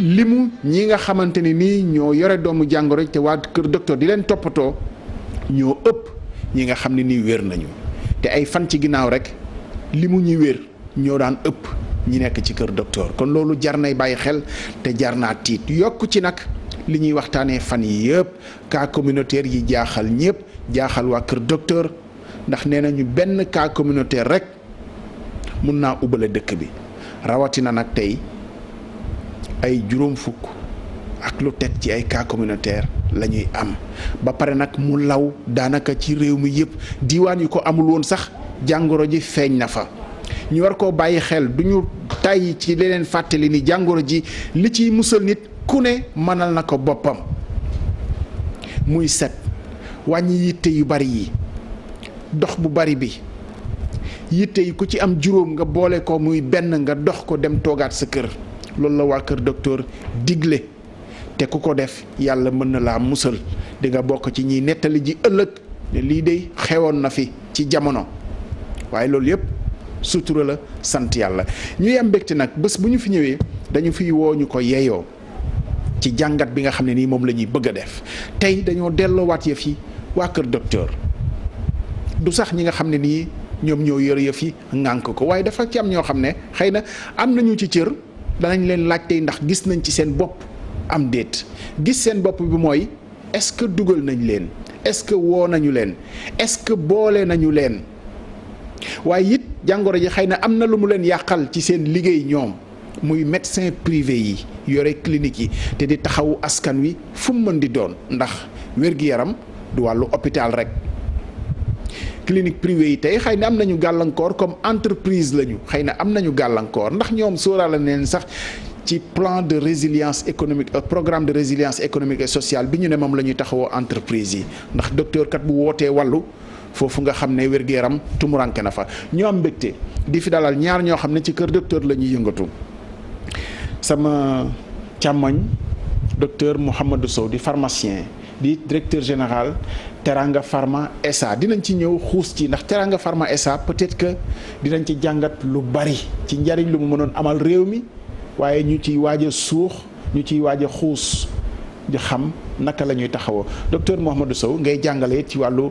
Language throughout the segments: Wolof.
limu ñi nga xamante ne nii ñoo yore doomu jàngoro te waa kër docteur di leen toppatoo ñoo ëpp ñi nga xam ne nii wér nañu te ay fan ci ginnaaw rek limu ñi wér ñoo daan ëpp ñi nekk ci kër docteur kon loolu jar nay bàyyi xel te jar naa tiit yokk ci nag li ñuy waxtaanee fan yi yëpp cas communautaire yi jaaxal ñëpp jaaxal waa kër docteur ndax nee nañu benn cas communautaire rek mun naa ubbale dëkk bi rawatina nag tey ay juróom fukk ak lu teg ci ay cas communautaire la ñuy am ba pare nag mu law daanaka ci réew mi yëpp diiwaan yu ko amul woon sax jàngoro ji feeñ na fa ñu war koo bàyyi xel du ñu tàyyi ci leneen fàttali ni jàngoro ji li ciy musal nit ku ne mënal na ko boppam muy set wàññi yitte yu bari yi dox bu bari bi yitte yi ku ci am juróom nga boole ko muy benn nga dox ko dem toogaat sa kër loolu la waa kër docteur digle te ku ko def yàlla mën na laa musal di nga bokk ci ñiy nettali ji ëllëg ne lii de xewoon na fi ci jamono waaye loolu yëpp sutura la sant yàlla ñuy am mbégte nag bés bu ñu fi ñëwee dañu fiy woo ñu ko yeeyoo ci jàngat bi nga xam ne nii moom la ñuy bëgg a def tey dañoo delloowaat yëf yi waa kër docteur du sax ñi nga xam ne nii ñoom ñoo yor yëf yi ŋànk ko waaye dafa ci am ñoo xam ne xëy na am nañu ci cër danañ leen laaj tey ndax gis nañ ci seen bopp am déet gis seen bopp bi mooy est-ce que dugal nañ leen est-ce que woo nañu leen est-ce que boole nañu leen waaye it jàngoro ji xëy na am na lu mu leen yàqal ci seen liggéey ñoom muy médecin privé yi yore clinique yi te di taxawu askan wi fu mu mën di doon ndax wér-gi-yaram du wàllu hôpital rek clinique privée yi tey xëy na am nañu gàllankoor comme entreprise lañu xëy na am nañu gàllankoor ndax ñoom sóoraale neen sax ci plan de résilience économique programme de résilience économique et sociale bi ñu ne moom la ñuy taxawoo entreprise yi ndax docteur kat bu wootee wàllu foofu nga xam ne wér-gu-yaram tumuranke na fa ñoo am mbégte di fi dalal ñaar ñoo xam ne ci kër docteur la ñuy yëngatu sama càmmoñ docteur Mouhamadou Sow di pharmacien di directeur général Teranga Pharma SA dinañ ci ñëw xuus ci ndax Teranga Pharma SA peut-être que dinañ ci jàngat lu bari ci njariñ lu mu mënoon amal réew mi waaye ñu ciy waaj a suux ñu ciy waaj a xuus di xam naka la ñuy taxawoo docteur Mouhamadou Sow ngay jàngale ci wàllu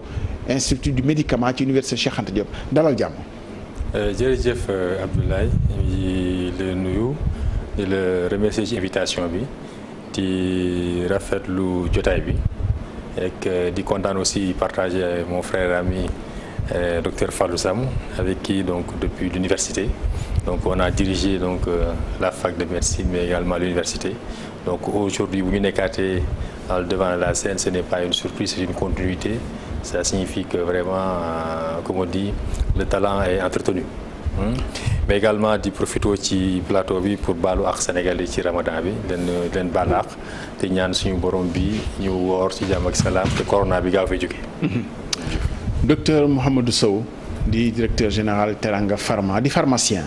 institut du médicament ci université Cheikh Anta Diop dalal jàmm. jërëjëf Abdoulaye di la nuyu di la remercier ci invitation bi di rafetlu jotaay bi ak di kontaan aussi partager avec mon frère ami docteur Fallou Sam avec qui donc depuis l'université donc on a dirigé donc la fac de médecine mais également l'université donc aujourd'hui bu ñu nekkaatee devant la scène ce n'est pas une surprise c'est une continuité ça signifie que vraiment comme on dit le talent est entretenu mais également di profito ci plateau bi pour baalu ak Sénégalais ci Ramadan bi leen baal ak te ñaan suñu borom bi ñu woor ci jàmm ak salaam te corona bi gaaw fay jóge docteur Mouhamadou Sow di directeur général Teranga Pharma di pharmacien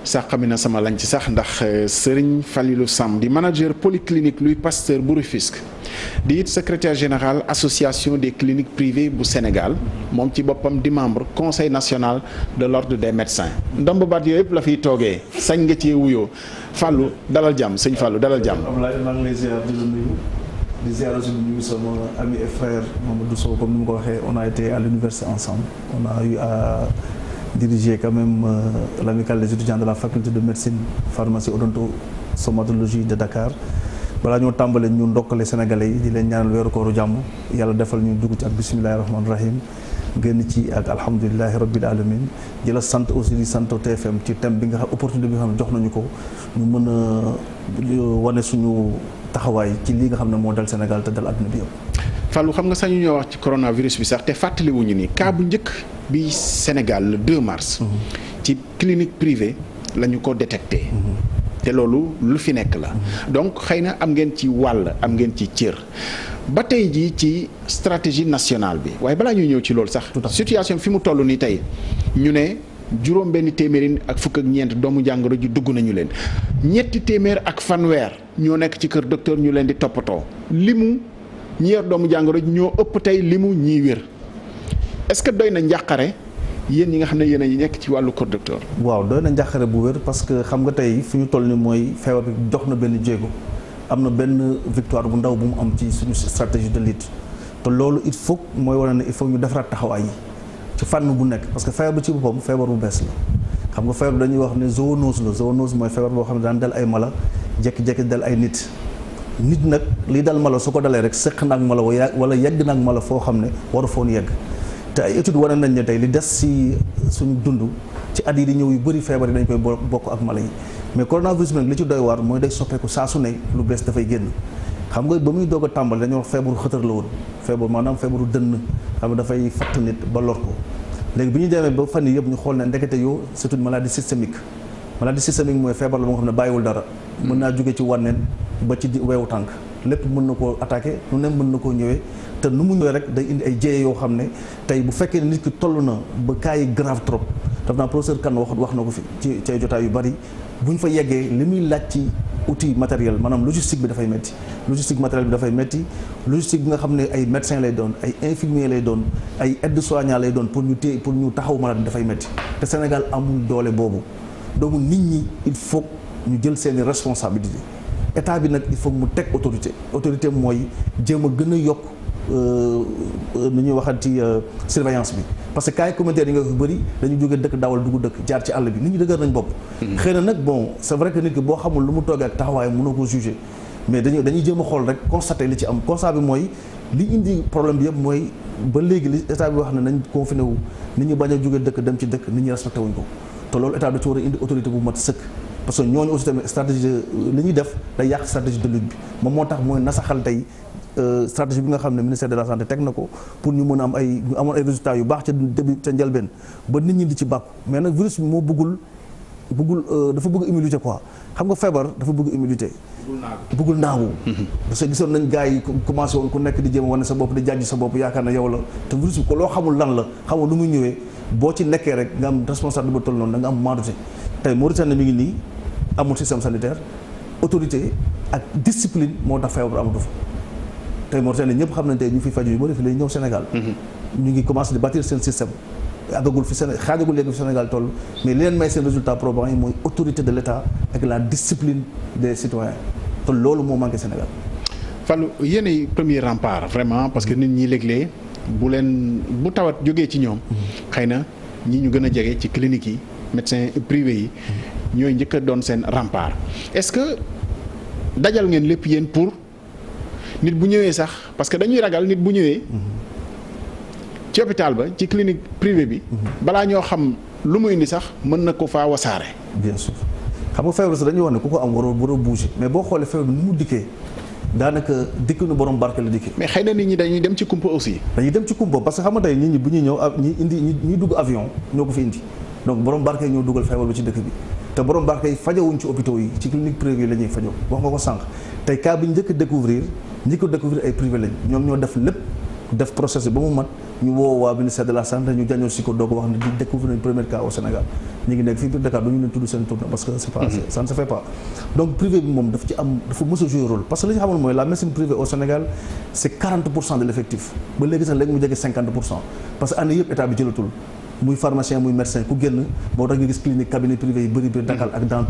sax xam na sama lañ ci sax ndax Serigne Falilou Sam di manager polyclinique Louis Pasteur bu Rufisque di it secrétaire général association des cliniques privées bu Sénégal moom ci boppam di membre conseil national de l'ordre des médecins ndomb baat yooyu yëpp la fiy toogee sañ nga cee wuyoo Fallou dalal jàmm sëñ Fallou dalal jàmm. Abdoulaye maa ngi lay ziar di la nuyu di ziar aussi nuyu sama ami et frère Mamadou Sow comme ni mu ko waxee on a été à l'université ensemble on a eu à diriger quand même l'amicale des étudiants de la faculté de médecine pharmacie odontostomatologie de Dakar. balaa ñoo tàmbale ñu ndokkale sénégalais yi di leen ñaanal weeru kooru jàmm yàlla defal ñu dugg ci ak bismillahi rahmaani rahim génn ci ak alhamdulilahi rabbil alamin di la sant aussi di sant TFM ci thème bi nga xam opportunité bi nga xam ne jox nañu ko ñu mën a wane suñu taxawaay ci li nga xam ne moo dal Sénégal te dal àdduna bi yëpp. Fallou xam nga sañu ñoo wax ci coronavirus bi sax te fàttaliwuñu ni cas bu njëkk bi Sénégal le 2 mars. ci clinique privée la ñu ko détecté. te loolu lu fi nekk la donc xëy na am ngeen ci wàll am ngeen ci cër ba tey jii ci stratégie nationale bi waaye balaa ñuy ñëw ci loolu sax situation fi mu toll nii tey ñu ne juróom benn téeméeri ak fukk ak ñeent doomu jàngoro ji dugg nañu leen ñetti téeméer ak fanweer ñoo nekk ci kër docteur ñu leen di toppatoo limu ñi yor doomu jàngoro ji ñoo ëpp tey limu ñiy wér est-ce que doy na njàqare yéen ñi nga xam ne yéen a nekk ci wàllu kër docteur. waaw doy na njàqare bu wér parce que xam nga tey fi ñu toll ni mooy feebar bi jox na benn jéego am na benn victoire bu ndaw bu mu am ci suñu stratégie de lutte te loolu il faut mooy wane ne il faut ñu defaraat taxawaay yi ci fànn bu nekk parce que feebar bi ci boppam feebar bu bees la xam nga feebar bi dañuy wax ne zoonose la zoonose mooy feebar boo xam ne daan dal ay mala jékki-jékki dal ay nit nag li dal mala su ko dalee rek sëq na ak mala wala yegg na ak mala foo xam ne waru foon yegg te ay études wane nañ ne tey li des si suñu dund ci at yi di ñëw yu bëri feebar yi dañ koy bokk ak mala yi mais coronavirus bi nag li ci doy waar mooy day soppeeku saa su ne lu bees dafay génn xam nga ba muy doog a tàmbali dañoo wax feebaru xëtër la woon feebar maanaam feebaru dënn xam ne dafay fatt nit ba lor ko léegi bi ñu demee ba fan yi yëpp ñu xool ne ndekete yoo c'est une maladie systémique mooy feebar la ba nga xam ne bàyyiwul dara mën naa jóge ci wànneen ba ci weewu tànk lépp mën na koo attaqué nu ne mën na koo ñëwee te nu mu ñëwee rek day indi ay jéye yoo xam ne tey bu fekkee ne nit ki toll na ba cas yi grave trop daf naa professeur Kane wax na ko fi ci ay jotaay yu bari bu ñu fa yeggee li muy laaj ci outil matériel maanaam logistique bi dafay métti logistique matériel bi dafay métti logistique bi nga xam ne ay médecins lay doon ay infirmiers lay doon ay aides-soignants lay doon pour ñu taxaw malade dafay métti te Sénégal amul doole boobu donc nit ñi il faut ñu jël seeni responsabilité état bi nag il faut mu teg autorité mooy jéem a gën a yokk nu ñuy waxat ci surveillance bi parce que cas communautaire yi nga fi bëri dañu jógee dëkk dawal dugg dëkk jaar ci àll bi nit ñi dëgër nañ bopp xëy na nag bon c'est vrai que nit ki boo xamul lu mu toogee ak taxawaay mënoo ko juger mais dañuy jéem a xool rek constater li ci am constat bi mooy li indi problème bi yëpp mooy ba léegi li état bi wax ne nañ confiné wu nit ñi bañ a jógee dëkk dem ci dëkk nit ñi respecté wuñ ko te loolu état da ci war a indi autorité bu mat sëkk parce que ñooñu aussi tamit stratégie li ñuy def day yàq stratégie de lutte bi moom moo tax mooy nasaxal tey stratégie bi nga xam ne ministère de la santé teg na ko pour ñu mën a am ñu amoon ay résultats yu baax ca début ca njëlbeen ba nit ñi di ci bàkku mais nag virus bi moo bëggul dafa bëgg immunité quoi xam nga feebar dafa bëgg immunité bëggul naagu parce que gisoon nañ gars yi commencé woon ku nekk di jéem a wane sa bopp di jàjj sa bopp yaakaar na yow la te virus bi ko loo xamul lan la xamul lu muy ñëwee boo ci nekkee rek nga am responsable ba toll noonu da nga am maandute tey Mauritanie mi ngi nii amul système sanitaire autorité ak discipline moo tax feebar amatu fa tey Mauritanie ñëpp xam nañ tey ñu fi faju yu bëri fi lay ñëw Sénégal ñu ngi commencé di bâtir seen système àggagul fi Sénégal xaajagul léegi fi Sénégal toll mais li leen may seen résultat probant yi mooy autorité de l'État ak la discipline des citoyens te loolu moo manqué Sénégal. Fallou yéenay premier rempart vraiment parce que nit ñi léeg-léeg bu tawat jógee ci ñoom xëy na ñi ñu gën a jege ci clinique yi médecins privés yi ñooy njëkk a doon seen rempart est-ce que dajal ngeen lépp yéen pour nit bu ñëwee sax parce que dañuy ragal nit bu ñëwee ci hôpital ba ci clinique privée bi balaa ñoo xam lu mu indi sax mën na ko faa wasaare. bien sûr xam nga feebar sax dañuy wax ne ku ko am waroo bouger mais boo xoolee feebar bi ni mu dikkee daanaka dikk nu borom barke la dikkee. mais xëy na nit ñi dañuy dem ci kumpa aussi. dañuy dem ci kumpa parce que xam nga tey nit ñi bu ñuy ñëw ñi dugg avion ñoo ko fi indi donc borom barke ñoo dugal feebar bi ci dëkk bi te borom barke yi fajawuñ ci hôpitaux yi ci clinique privée la ñuy fajoo wax nga ko sànq tey cas bi njëkk a découvrir ay privé lañ ñoom ñoo def lépp def process ba mu mat ñu woo waa ministère de la santé ñu diagnostic ko doog wax ne di découvrir nañ premier cas au Sénégal ñu ngi nekk fii biir Dakar du ñu leen tudd seen tournée parce que c'est pas ça ne se fait pas donc privé bi moom dafa mës a jouer rôle parce que li ñu xamoon mooy la médecine privée au Sénégal c'est 40% de l'effectif ba léegi sax léegi mu jege 50% parce que année yëpp état bi jëlatul muy pharmacien muy médecin ku génn boo tax nga gis clinique cabinet privé yi bëri biir Dakar ak dans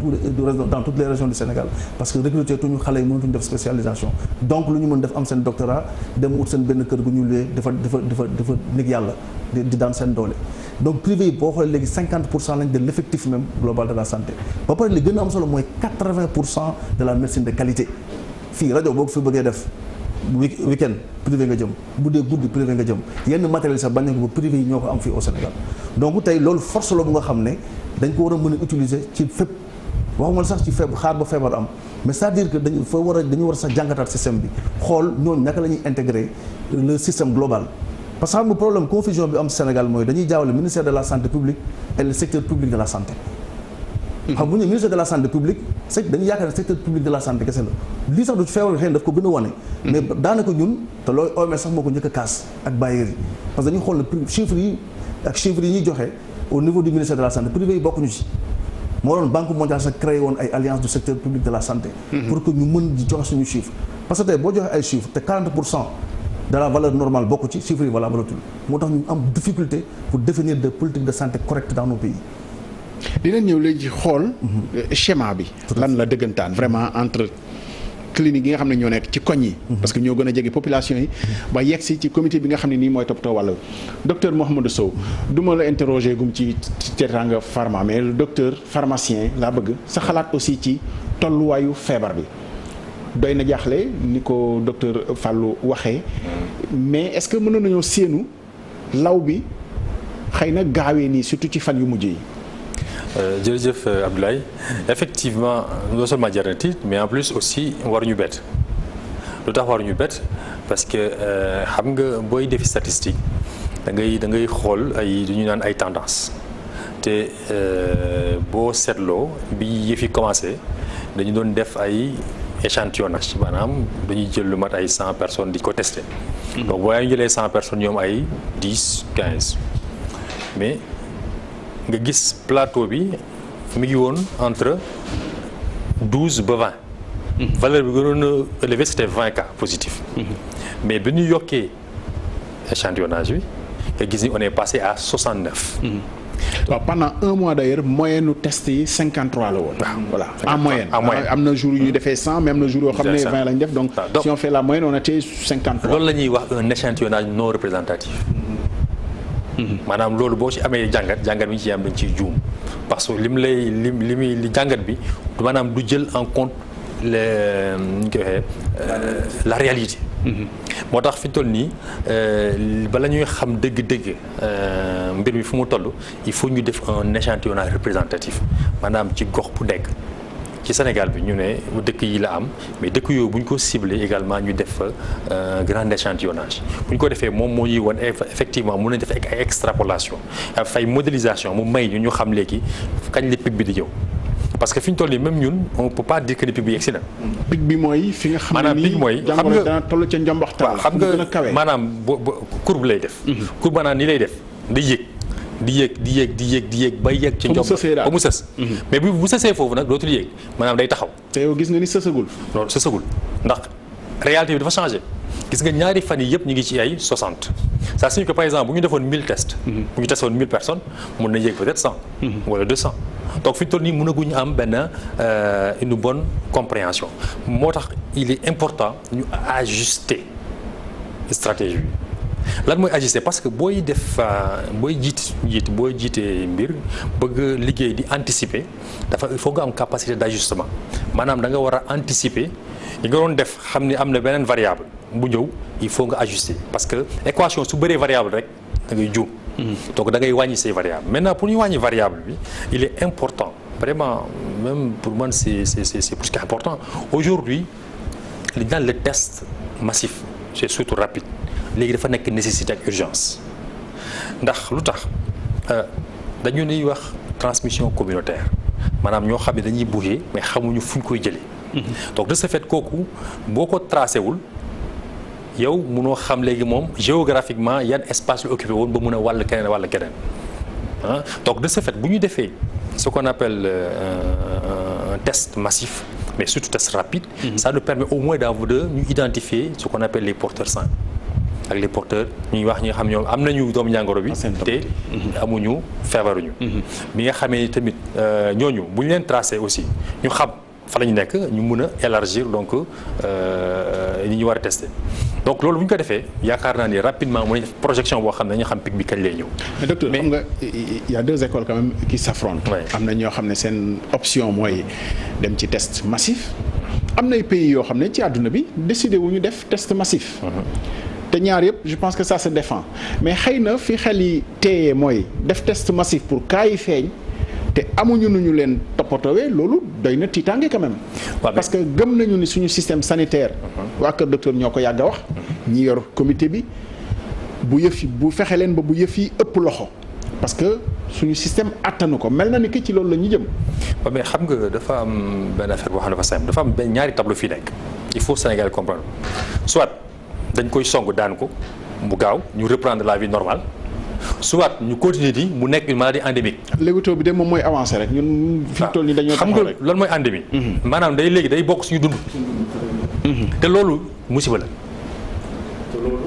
toutes les régions du Sénégal parce que recruter tuñu xale yi mënatuñu def spécialisation donc lu ñu mën def am seen doctorat dem ut seen benn kër gu ñu lee dafa nig yàlla di daan seen doole donc privé yi boo xoolee léegi 50% lañ de l'effectif même global de la santé ba pare li gën a am solo mooy 80% de la médecine de qualité fii rajo boo ko fi bëggee def week-end privé nga jëm bu dee guddi privé nga jëm yenn matériel sax bañ nañ ko privé yi ñoo ko am fii au Sénégal donc tey loolu force la bu nga xam ne dañ ko war a mën a utiliser ci fépp waxuma sax ci feebar xaar ba feebar am mais c'est-à-dire que dañu war a sax jàngataat système bi xool ñooñu naka la ñuy intégrer le système global parce que xam nga problème confusion bi am Sénégal mooy dañuy jaawale ministère de la santé publique et le secteur public de la santé xam bu ñu ministère de la santé publique c'est dañuy yaakaar ne secteur public de la santé kese la lii sax du feebar xëy na daf ko gën a wane mais daanaka ñun te loolu OMS sax moo ko njëkk a kaas ak bailleurs yi parce que dañuy xool ne chiffres yi ñuy joxe au niveau du ministère de la santé privé yi bokkuñu ci moo doon banque mondiale sax créé woon ay alliance du secteur public de la santé pour que ñu mën di joxe suñu chiffre parce que tey boo joxe ay chiffres te 40% de la valeur normale bokku ci chiffres yi valabletul moo tax ñu am difficulté pour définir des politiques de santé correctes dans nos pays. dinañ ñëw léegi xool schéma bi lan la dëggantaan vraiment entre clinique yi nga xam ne ñoo nekk ci koñ yi parce que ñoo gën a jege population yi ba yegg si ci comité bi nga xam ne nii mooy toppatoo wàll docteur Mouhamadou Sow du ma la interroger gum ci Teranga Pharma mais le docteur pharmacien laa bëgg sa xalaat aussi ci tolluwaayu feebar bi doy na jaaxle ni ko docteur Fallou waxee mais est-ce que mënoon nañoo séenu law bi xëy na gaawee nii surtout ci fan yu mujj yi. jërëjëf Abdoulaye effectivement non seulement jar na tiit mais en plus aussi waruñu bett lu tax waruñu bett parce que xam nga booy defi statistique da ngay xool ay du ñu naan ay tendance te boo seetloo bi yëf yi commencé dañu doon def ay échantillonnage maanaam dañuy jël lu mat ay 100 personnes di ko tester. donc boo ñu jëlee 100 personnes ñoom ay 10 15 mais. nga gis plateau bi mi ngi woon entre 12 ba 20. valeur bi gënoon a élevé c'était 20 cas positifs. mais bi ñu yokkee échantillonnage bi nga gis ni on est passé à 69. waaw pendant un mois d'ailleurs moyenne nu test yi 53 la woon. voilà en moyenne. am na jour yu ñu defee 100 même na jour yoo xam ne 20 lañ def donc si on fait la moyenne on était 53. loolu la ñuy wax un échantillonnage non représentatif. maanaam loolu boo ci amee jàngat bi ñu ci am dañ ciy juum parce que li jàngat bi maanaam du jël en compte les ñu koy waxee la réalité. moo tax fi ñu toll nii bala ñuy xam dëgg-dëgg mbir mi fu mu toll il faut ñu def un échantillonnage représentatif maanaam ci gox bu nekk. ci Sénégal bi ñu ne dëkk yi la am mais dëkk yooyu bu ñu ko ciblé également ñu def fa grand échantillonnage bu ñu ko defee moom moo ñuy won effectivement mën nañ def ay extrapolation fay modélisation mu may ñu xam léegi kañ la pic bi di ñëw parce que fi ñu toll nii même ñun on peut pas dire que ni pic bi yegg si na. pic bi mooy fi nga xam ne maanaam pic mooy xam nga dana toll ca njombaxtaan xam nga maanaam courbe lay def. courbe maanaam nii lay def day yéeg. di yéeg ba yéeg ci njom ba mu sës mais bu sësee foofu nag dootul yéeg maanaam day taxaw te yow gis nga ni sësagul loolu sësagul ndax réalité bi dafa changé gis nga ñaari fan yi yëpp ñu ngi ci ay 60 ça signifie que par exemple bu ñu defoon 1000 tests bu ñu testoon 1000 personnes mun na yéeg peut-être 100 wala 200 donc fi ñu toll nii mënaguñu am benn une bonne compréhension moo tax il est important ñu ajuster stratégie bi lan mooy ajuster parce que booy def booy jiitee mbir bëgg liggéey di anticiper dafa il faut nga am capacité d'ajustement maanaam da nga war a anticiper yi nga doon def xam ni am na beneen variable bu ñëw il faut nga ajuster parce que équation su bëree variable rek da ngay juum. donc da ngay wàññi say variable maintenant pour ñu wàññi variable bi il est important vraiment même pour man c'est plus qu'important aujourd'hui li ñu naan le test massif c'est surtout rapide. léegi dafa nekk nécessité ak urgence ndax lu tax dañu ñuy wax transmission communautaire maanaam ñoo xam ne dañuy bouger mais xamuñu fu ñu koy jëlee. donc de ce fait kooku boo ko tracé wul yow munoo xam léegi moom géographiquement yan espace lu occupé woon ba mun a wàll keneen ah donc de ce fait bu ñu defee ce qu'on appelle un test massif mais surtout test rapide. Ça nous permet au moins de ñu identifier ce qu'on appelle les porteurs sains. ak les porteurs ñuy wax ñi nga xam ñoom am nañu doomu jàngoro bi te amuñu feebaruñu bi nga xamee ni tamit ñooñu bu ñu leen tracé aussi ñu xam fa la ñu nekk ñu mun a élargir donc li ñu war a tester donc loolu bu ñu ko defee yaakaar naa ni rapidement mën nañu def projection boo xam ne dañu xam pic bi kañ lay ñëw. mais docteur xam nga il y a deux écoles quand même qui s'affrontent. am na ñoo xam ne seen option mooy dem ci test massif am na ay pays yoo xam ne ci àdduna bi décidé wu ñu def test massif. te ñaar yëpp je pense que ça se défend mais xëy na fi xel yi téye mooy def test massif pour cas yi feeñ te amuñu nu ñu leen toppatoowee loolu doy na tiitaange quand même. parce que gëm nañu ni suñu système sanitaire. waa Kër Docteur ñoo ko yàgg a wax. ñi yor comité bi bu yëf yi bu fexe leen ba bu yëf yi ëpp loxo parce que suñu système attanu ko mel na ni que ci loolu la ñu jëm. waaw mais xam nga dafa am benn affaire boo xam ne dafa simple dafa am benn ñaari tableau fii nekk il faut Sénégal comprendre soit. dañ koy song daan ko mu gaaw ñu reprendre la vie normale soit ñu continuer di mu nekk une maladie endémique. Leewtoo bi de moom mooy avancer rek ñun. fi mu toll nii dañoo xam nga lan mooy endémie. maanaam léegi day bokk suñu dund. te loolu musiba la. te loolu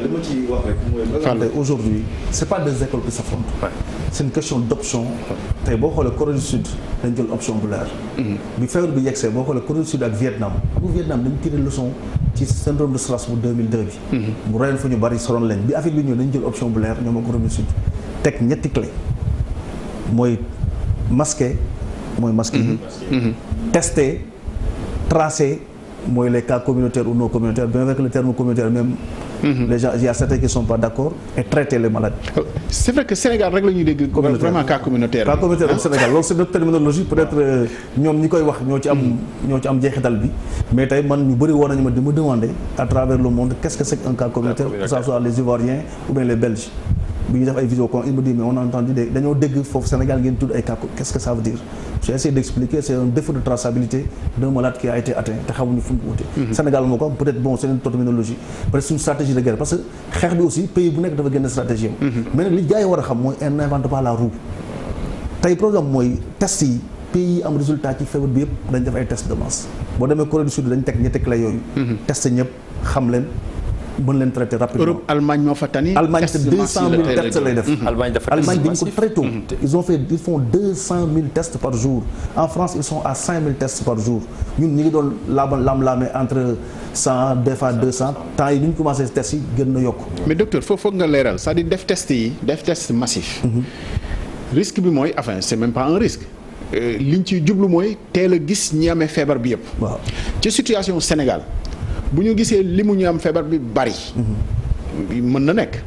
li ma ci wax rek mooy aujourd'hui c'est pas deux écoles qui s'affrontent. C'est une question d'option. tey boo xoolee Corée du Sud dañ jël option bu leer. bi feebar bi yegsee boo xoolee Corée du Sud ak Vietnam bu Vietnam dañu tiré leçon ci syndrome de Strasbourg 2002 bi. mu reyoon fa ñu bari soloon leen bi affaire bi ñëw dañu jël option bu leer ñoom ak Corée du Sud teg ñetti clé mooy masqué mooy masqué yi. testé tracé mooy les cas communautaires ou non communautaires bien avec le terme communautaire même. Les gens il y a certains qui sont pas d'accord et traiter les malades. C'est vrai que Sénégal rek la ñuy dégg. vraiment cas communautaire. cas communautaire au Sénégal loolu c'est notre terminologie peut-être ñoom ñi koy wax ñoo ci am jeexital bi mais tey man ñu bëri woon nañu ma di ma demander à travers le monde qu'est-ce que c'est qu'un cas communautaire que ça soit les Ivoiriens ou bien les Belges. bi ñu def ay vidéo il me dit mais on a entendu dañoo dégg foofu Sénégal ngeen tudd ay cas qu'est-ce que ça veut dire j'ai essayé d'expliquer c'est un défaut de traçabilité d'un malade qui a été atteint te xamuñu fu mu ko wute Sénégal moo ko am peut-être bon c'est une terminologie peut-être c'est une stratégie de guerre parce que xeex bi aussi pays bu nekk dafa génn stratégie am mais nag li gars yi war a xam mooy on n'invente pas la roue tey programme mooy test yi pays yi am résultat ci feebar bi yëpp dañ def ay test de masse boo demee Corée du Sud dañ teg ñetti clé yooyu testé ñëpp xam leen mën leen traité rapidement. Europe Allemagne moo fa tani. Allemagne 200 000 tests lay def. Allemagne dañ ko très tôt. ils font 200 000 tests par jour. En France ils sont à 5 000 tests par jour ñun ñu ngi doon lam-laamee entre 100 des fois 200 temps yi ñu commencé tests yi gën na yokk. mais docteur foog nga leeral c'est-à-dire def test massif. risque bi mooy enfin c'est même pas un risque. liñ ciy jublu mooy teel a gis ñi amee feebar bi yëpp. waaw ci situation Sénégal. bu ñu gisee li mu ñu am feebar bi bari. mën na nekk.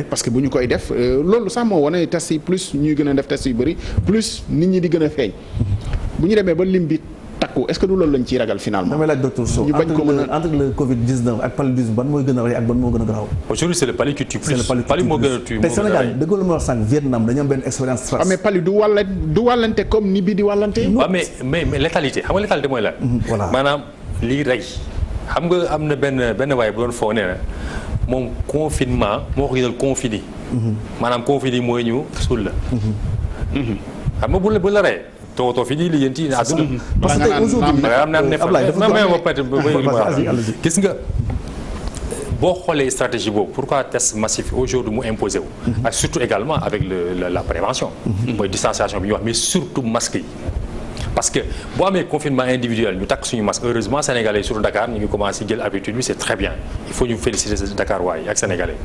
parce que bu ñu koy def loolu sax moo wane test yi plus ñuy gën a def test yu bari plus nit ñi di gën a feeñ. bu ñu demee ba lim bi takku est-ce que du loolu lañ ciy ragal finalement. damay laaj docteur Sow entre le Covid-19 ak paludisme ban mooy gën a rey ak ban moo gën a garaaw. aujourd'hui c'est le palu qui tue plus. palu moo gën a tue. te Sénégal dëgg la ma wax sànq Vietnam dañu am benn expérience trace. mais palu du wàllante comme ni bi di wàllante. waaw mais létalité xam nga létalité mooy lan. voilà maanaam lii rey. xam nga am na benn waaye bu doon foo nee na moom confinement moo ko gënal confini. maanaam confini mooy ñu suul la. xam nga bu la rey too fi di lijjanti àdduna. parce que tey aujourd'hui gis nga boo xoolee stratégie boobu pourquoi test massif aujourd'hui mu imposé wu. ak surtout également avec la prévention. mooy distanciation bi ñuy wax mais surtout masque yi. parce que boo amee confinement individuel ñu takk suñu masque heureusement sénégalais surtout Dakar ñu ngi commencé jël habitude bi c'est très bien il faut ñu féliciter Dakar waaye ak sénégalais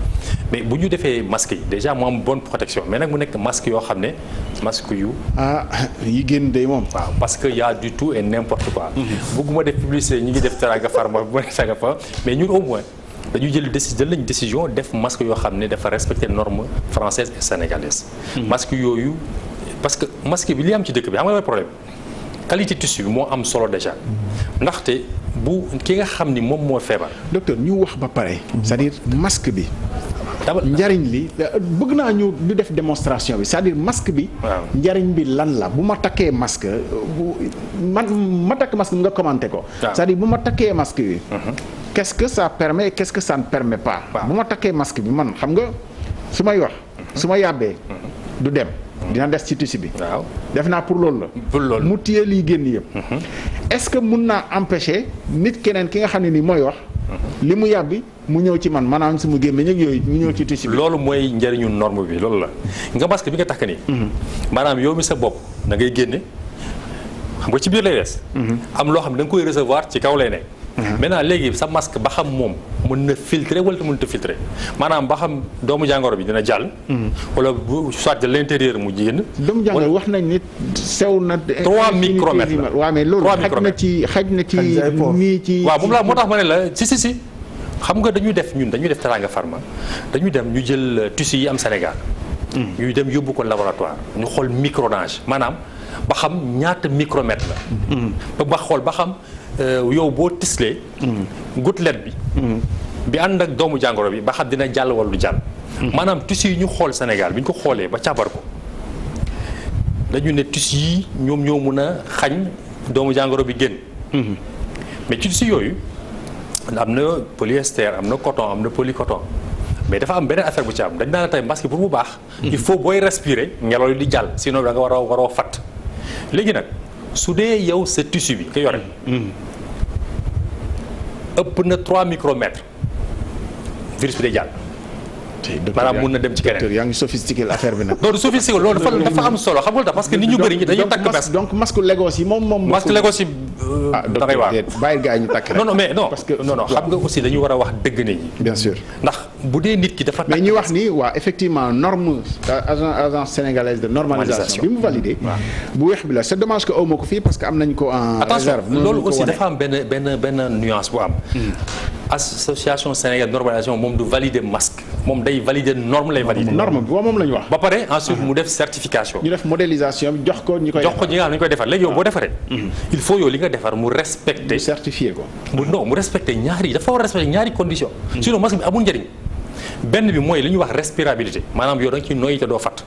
mais bu ñu defee masque yi déjà mu am bonne protection mais nag mu nekk masque yoo xam ne masque yu. yi génn day moom. waaw parce que y a du tout et n'importe quoi. bëgguma def publicité ñu ngi def Teranga Pharma bu ma Teranga Pharma mais ñun au moins dañu jël décision def masque yoo xam ne dafa respecter normes françaises et sénégalaises. masque yooyu parce que masque bi li am ci dëkk bi xam nga mooy problème. qualité tissu bi moo am solo déjà ndaxte bu ki nga xam ni moom moo feebar. docteur ñu wax ba pare. c'est-à-dire masque bi. njariñ li bëgg naa ñu def démonstration bi c'est-à-dire masque bi. njariñ bi lan la bu ma takkee masque ma takk masque nga commenté ko. c'est-à-dire bu ma takkee masque bi. qu'est-ce que ça permet et qu'est-ce que ça ne permet pas. bu ma takkee masque bi man xam nga su may wax su ma yàbbee du dem. dina des ci tissu bi. waaw def naa pour loolu la. pour loolu mu téye lii génn yëpp. est-ce que mun naa empêcher nit keneen ki nga xam ne ni mooy wax. li mu yàbbi mu ñëw ci man maanaam su mu gémmiñ ak yooyu mu ñëw ci tissu bi. loolu mooy njëriñu norme bi loolu la nga masque bi nga takk nii. maanaam yow mi sa bopp da ngay génne xam nga ci biir lay des. am loo xam ne da nga koy recevoir ci kaw lay nekk. maintenant léegi sa masque ba xam moom mën na filtrer wala mënut a filtrer maanaam ba xam doomu jàngoro bi dina jàll. wala bu soit de l'intérieur mu génn. doomu jàngoro wax nañ nit sew na. 3 micromètres la waaw mais loolu xaj na ci nii ci. waaw moom la moo tax ma ne la si xam nga dañuy def Teranga Pharma dañuy dem ñu jël tissu yi am Sénégal. ñuy dem yóbbu ko laboratoire ñu xool microdonge maanaam ba xam ñaata micromètre la. ba xool ba xam. yow boo tislee gouttelette bi ànd ak doomu jàngoro bi ba xam dina jàll wala du jàll. maanaam tissu yi ñu xool Sénégal bi ñu ko xoolee ba càmbar ko dañu ne tissu yi ñoom ñoo mun a xañ doomu jàngoro bi génn. mais ci tissu yooyu am na polyester am na coton am na polycoton mais dafa am beneen affaire bu ci am dañ naan tey masque pour bu baax. il faut booy respirer ngelaw li di jàll sinon da nga waroo fatt léegi nag. su dee yow sa tissu bi nga yore ëpp na 3 micromètres virus bi day jàll maanaam mun na dem ci keneen. docteur yaa ngi sophistiqué l'affaire bi nag. loolu sophistiqué loolu dafa am solo xam nga parce que nit ñu bëri ñi dañuy takk bes. donc masque Lagos yi moom. masque Lagos yi. da ngay waar bàyyi gaa yi ñu takk rek. non mais non parce que non xam nga aussi dañu war a wax dëgg nit ñi. bien sûr ndax bu dee nit ki dafa. mais ñi wax ni waa effectivement norme agence sénégalaise de normalisation bi mu validé. bu weex bi la c'est dommage que aw ma ko fii parce que am nañ ko en réserve. loolu aussi dafa am benn nuance bu am. association sénégalaise de normalisation moom du valider masque moom day valider norme lay valider. norme bi moom la ñu wax. ba pare ensuite mu def certification. ñu def modélisation bi jox ko ñi koy. jox ko ñi nga xam ne ñu koy defar léegi yow boo defaree. il faut yow li nga defar mu respecter. mu certifié ko. mu respecter ñaari dafa war a respecter ñaari conditions. sinon masque bi amul njëriñ. benn bi mooy li ñuy wax respirabilité maanaam yow da nga ciy noyyi te doo fatt.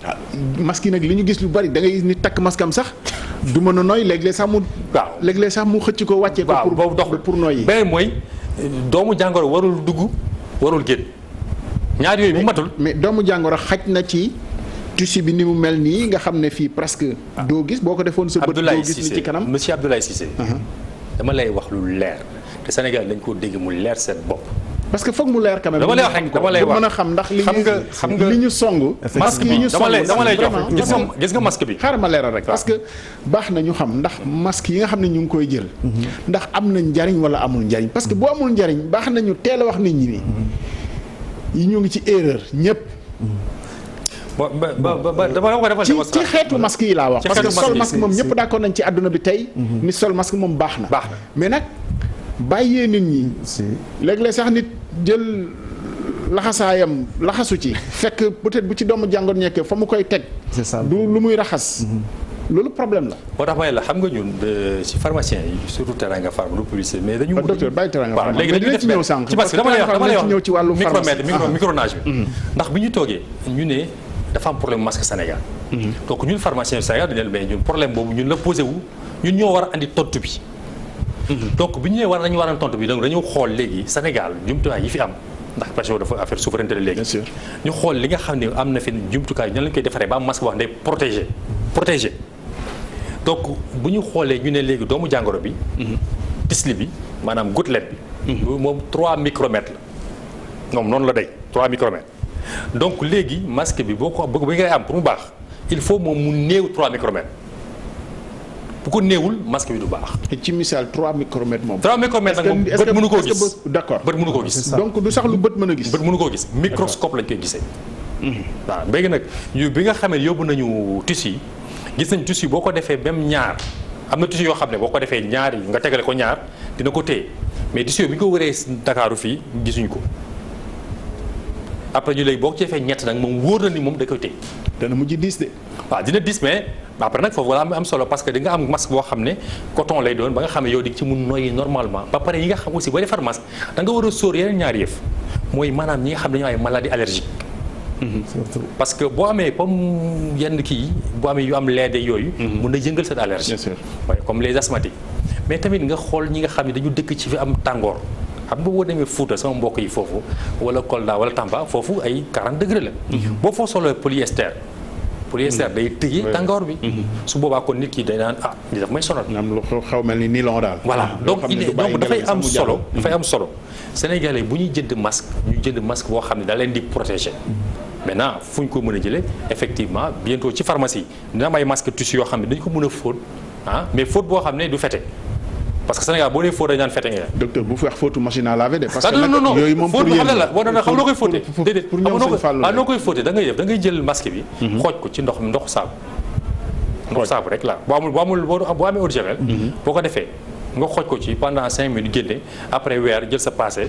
masque yi nag li ñu gis lu bari da ngay gis ni takk masque am sax du mën a noyyi léeg-léeg sax mu. waaw léeg-léeg sax mu xëcc ko wàccee ko. waaw boobu dox pour noyyi. beneen mooy doomu jàngoro warul dugg warul génn ñaar yooyu bu matul. mais doomu jàngoro xaj na ci tissu bi ni mu mel nii nga xam ne fii presque. doo gis boo ko defoon sa bët doo gis ni ci kanam. monsieur Abdoulaye Cissé. dama lay wax lu leer te Sénégal dañ koo dégg mu leer seen bopp. parce que foog mu leer quand même. dama lay wax rek dama lay wax mën a xam ndax xam nga li ñu song. masque bi dama lay jox gis nga masque bi. xaaral ma leeral rek parce que baax na ñu xam ndax masque yi nga xam ne ñu ngi koy jël. ndax am na njariñ wala amul njariñ parce que bu amul njariñ baax na ñu teel a wax nit ñi nii yi ñu ngi ci erreur ñëpp. ci xeetu masque yi laa wax. parce que sol masque moom ñëpp d'accord nañ ci àdduna bi tey. ni sol masque moom baax na. mais nag bàyyee nit ñi. léeg-léeg sax nit jël laxasaayam laxasu ci. fekk peut-être bu ci doomu jàngoro nekkee fa mu koy teg. c'est ça du lu muy raxas. loolu problème la. moo tax may la xam nga ñun ci pharmacien yi surtout Teranga Pharma du publicité mais dañu. docteur bàyyi Teranga Pharma léegi dañu ci ñëw sànq. ci parce que dama lay wax ñëw ci wàllu pharmacie micronage bi. ndax bi ñu toogee ñu ne dafa am problème masque Sénégal. donc ñun pharmacien Sénégal dañu ne mais ñun problème boobu ñun la posé wu ñun ñoo war a andi tontu bi. donc bi ñu nee war nañu war a tontu bi donc dañu xool léegi Sénégal jumtuwaay yi fi am ndax parce que dafa affaire souveraineté la léegi. bien sûr ñu xool li nga xam ne am na fi jumtukaay nan lañu koy defaree ba am masque boo xam ne day protégé donc bu ñu xoolee ñu ne léegi doomu jàngoro bi. tisli bi maanaam gouttelette bi. moom 3 micromètres la. moom noonu la day 3 micromètres donc léegi masque bi boo ko bëgg bi ngay am pour mu baax il faut moom mu néew 3 micromètres. bu ko néewul masque bi du baax. ci misaal 3 micromètres moom. 3 micromètres nag moom bët mënu koo gis. d'accord bët mënu koo gis. donc du sax lu bët mën a gis. bët mënu koo gis microscope lañ koy gisee. waaw léegi nag bi nga xamee yóbbu nañu tissu yi gis nañ tissu boo ko defee même ñaar am na tissu yoo xam ne boo ko defee ñaar yi nga tegale ko ñaar dina ko téye mais tissu bi ñu ko wëree Dakaaru fii gisuñ ko après ñu léegi boo ko ci defee ñett nag moom wóor na ni moom da koy téye. dana mujj diis de. waaw dina diis mais après nag foofu wala am solo parce que di nga am masque boo xam ne coton lay doon ba nga xam ne yow di ci mun noyyi normalement ba pare yi nga xam aussi boo defar masque da nga war a sóor yeneen ñaari yëf mooy maanaam ñi nga xam ne dañoo ay maladie allergique. surtout parce que boo amee comme yenn kii boo amee yu am leede yooyu. mun na yëngal seen allergie. bien sûr waaye comme les asthmatiques mais tamit nga xool ñi nga xam ne dañu dëkk ci fi am tàngoor. xam nga boo demee Fouta sama mbokk yi foofu wala Kolda wala Tamba foofu ay 40 degré la. boo foo solo polyester day tëjee tàngoor bi. su boobaa kon nit ki day naan li daf may sonal. am lu xaw mel ni nylon daal. voilà donc dafay am solo dafay am solo. Sénégalais bu ñuy jënd masque ñu jënd masque boo xam ne da leen di protéger. maintenant fu ñu ko mën a jëlee effectivement bientôt ci pharmacie dina am ay masque tissu yoo xam ne dañu ko mën a fóot mais fóot boo xam ne du fete. parce que Sénégal boo nee fóot dañu naan fete nga. docteur bu fex fóotu machine à laver de. parce que non yooyu moom pour yéen la boo doon xam loo koy fóotee. déedéet pour ñoom seen fàllu noo koy fóotee da ngay jël masque bi. xooj ko ci ndoxu saabu. ndoxu saabu rek la boo amee eau de javel. boo ko defee nga xooj ko ci pendant 5 minutes génne après weer jël sa passé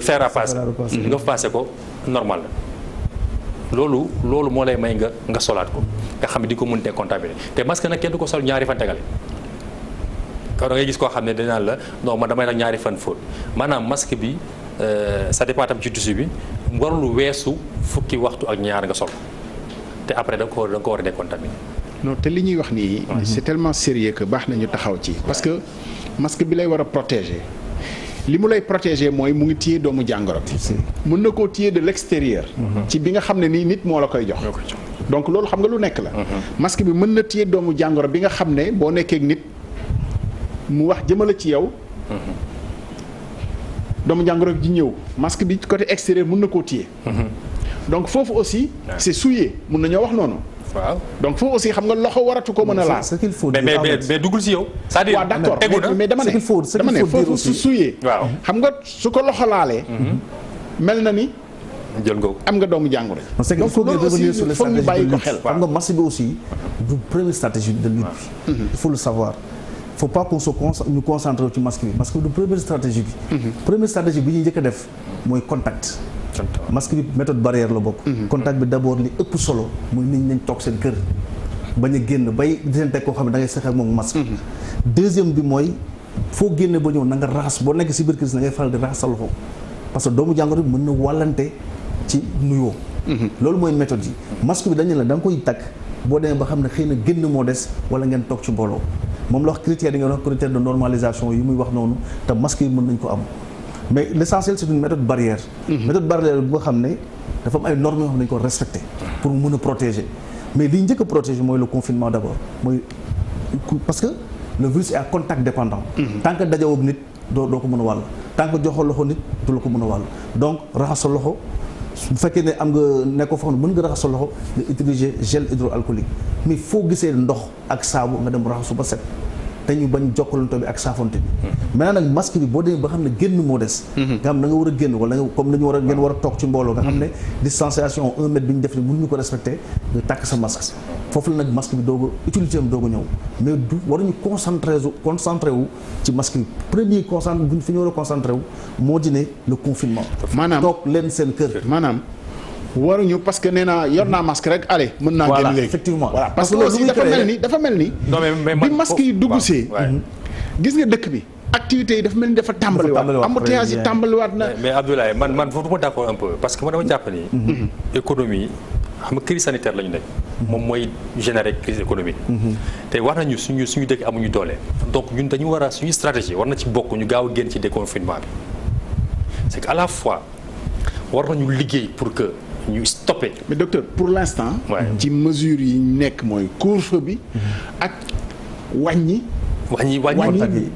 fer à passer nga passé ko normal la. loolu moo lay may nga solaat ko nga xam ne di ko mën te comptabiliser te masque nag kenn du ko sol ñaari fan tegale. kaw da ngay gis koo xam ne danaan la non man damay nag ñaari fan fóot maanaam masque bi ça dépend tam ci tissu bi warul weesu fukki waxtu ak ñaar nga sol te après da nga ko war a décontaminer. non te li ñuy wax nii. c'est tellement sérieux que baax nañu taxaw ci. parce que masque bi lay war a protéger li mu lay protéger mooy mu ngi téye doomu jàngoro bi. mën na koo téye de l'extérieur. ci bi nga xam ne nii nit moo la koy jox. donc loolu xam nga lu nekk la. masque bi mën na téye doomu jàngoro bi nga xam ne boo nekkee ak nit. mu wax jëmale ci yow doomu jàngoro ji ñëw masque bi côté extérieur mën na koo téye donc foofu aussi c'est souillé mun nañoo wax noonu. waaw donc foofu aussi xam nga loxo waratu ko mën a laal. ce qu'il faut dire mais duggul si yow. c'est-à-dire waaw d'accord mais dama ne foofu su souillé. waaw xam nga su ko loxo laalee. mel na ni. jël nga am nga doomu jàngoro. donc il faut revenir sur les foog ñu bàyyi ko xel. xam nga match bi aussi du première stratégie de lutte bi. il faut le savoir. il faut pas qu'on se ñu concentre ci masque bi parce que du première stratégie bi. première stratégie bi ñuy njëkk a def mooy contact. masque bi méthode barrière la bokk. contact bi d'abord li ëpp solo muy nit ñi nañ toog seen kër bañ a génn bay disante koo xam ne da ngay seqal moom masque. deuxième bi mooy foo génne ba ñëw na nga raxas boo nekk si biir kër na ngay faral di raxas sa loxo parce que doomu jàngoro bi mën na wàllante ci nuyoo. loolu mooy méthode yi masque bi dañu la da nga koy takk boo demee ba xam ne xëy na génn moo des wala ngeen toog ci mbooloo moom la wax critères yi nga wax critère de normalisation yi muy wax noonu te masque yi mën nañ ko am mais l'essentiel c'est une méthode barrière. méthode barrière bu nga xam ne dafa am ay normes yoo xam ne dañu ko respecter pour mën a protéger mais li njëkk a protéger mooy le confinement d'abord mooy parce que le virus est à contact dépendant. tant que dajawoo nit doo ko mën a wàll tant que joxoo loxo nit du la ko mën a wàll donc raxas sa loxo. bu fekkee ne am nga nekkoo foo xam ne mën nga raxas sa loxo nga utiliser gel hydroalcoolique mais foo gisee ndox ak saabu nga dem raxasu ba set te ñu bañ jokkalante bi ak saafonte bi. maintenant nag masque bi boo demee ba xam ne génn moo des. nga xam da nga war a génn wala comme dañu war a ngeen war a toog ci mbooloo nga xam ne distanciation 1 mètre bi ñu def ni mënuñu ko respecter nga tàkk sa masque foofu la nag masque bi doog a utilité am doog a ñëw mais du waruñu concentré wu ci masque bi premier concentré fi ñu war a concentré wu moo di ne le confinement. maanaam toog leen seen kër. maanaam waruñu parce que nee naa yor naa masque rek allez mën naa génn léegi effectivement voilà parce que aussi dafa mel ni bi masque yi dugg see gis nga dëkk bi activités yi dafa mel ni dafa tàmbaliwaat embouteillage yi tàmbaliwaat na mais Abdoulaye man foofu ma d'accord un peu parce que man dama jàpp ni économie xam nga crise sanitaire la ñu nekk moom mooy générer crise économique te war nañu suñu dëkk amuñu doole donc ñun dañu war a suñu stratégie war na ci bokk ñu gaaw a génn ci déconfinement bi c'est que à la fois war nañu liggéey pour que ñu stoppé. mais docteur pour l'instant. ci mesures yi nekk mooy couvre-feu bi. ak wàññi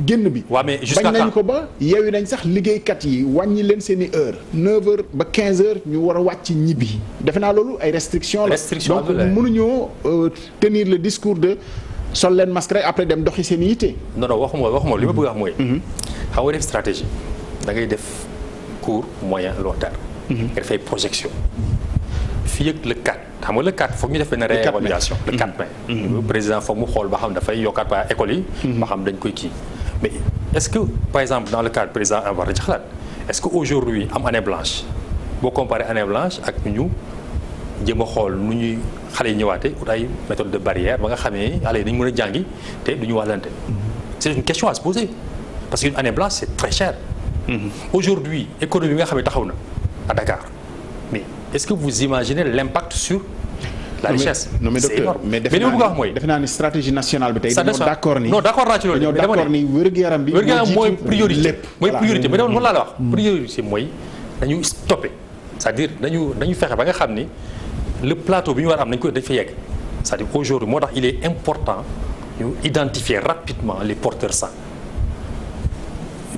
génn bi. waaw mais jusqu'à bañ nañ ko ba yeewi nañ sax liggéeykat yi wàññi leen seen i heure 9h ba 15h ñu war a wàcc ñibbi. defe naa loolu ay restrictions la. donc mënuñoo tenir le discours de sol leen masque rek après dem doxi seen i yitte. non waxuma li ma bëgg a wax mooy. xam nga def stratégie da ngay def court moyen long terme. nga def ay projection. fii ak le 4 xam nga le 4 foog ñu def benn réévaluation le 4 mai. président foog mu xool ba xam dafay yokkaat ba école yi. ba xam dañ koy kii mais est-ce que par exemple dans le cadre président war na ci xalaat est-ce que aujourd'hui am année blanche boo comparé année blanche ak ñu jëm a xool nu ñuy xale yi ñëwaatee ut ay méthode de barrière ba nga xamee xale yi dañu mën a jàngi te du ñu wàllante. c'est une question à se poser parce qu'une année blanche c'est très cher. aujourd'hui économie bi nga xam ne taxaw na à Dakar mais est-ce que vous imaginez l'impact sur la richesse? non mais docteur mais defe naa ni stratégie nationale bi tey dañoo d'accord ni non d'accord naa ci loolu dañoo d'accord ni wér-gu-yaram bi mooy priorité lépp mooy priorité mais dama la wax priorité mooy dañu stopper c'est-à-dire dañu fexe ba nga xam ni le plateau bi ñu war a am dañ fa yegg c'est-à-dire aujourd'hui moo tax il est important ñu identifier rapidement les porteurs sains.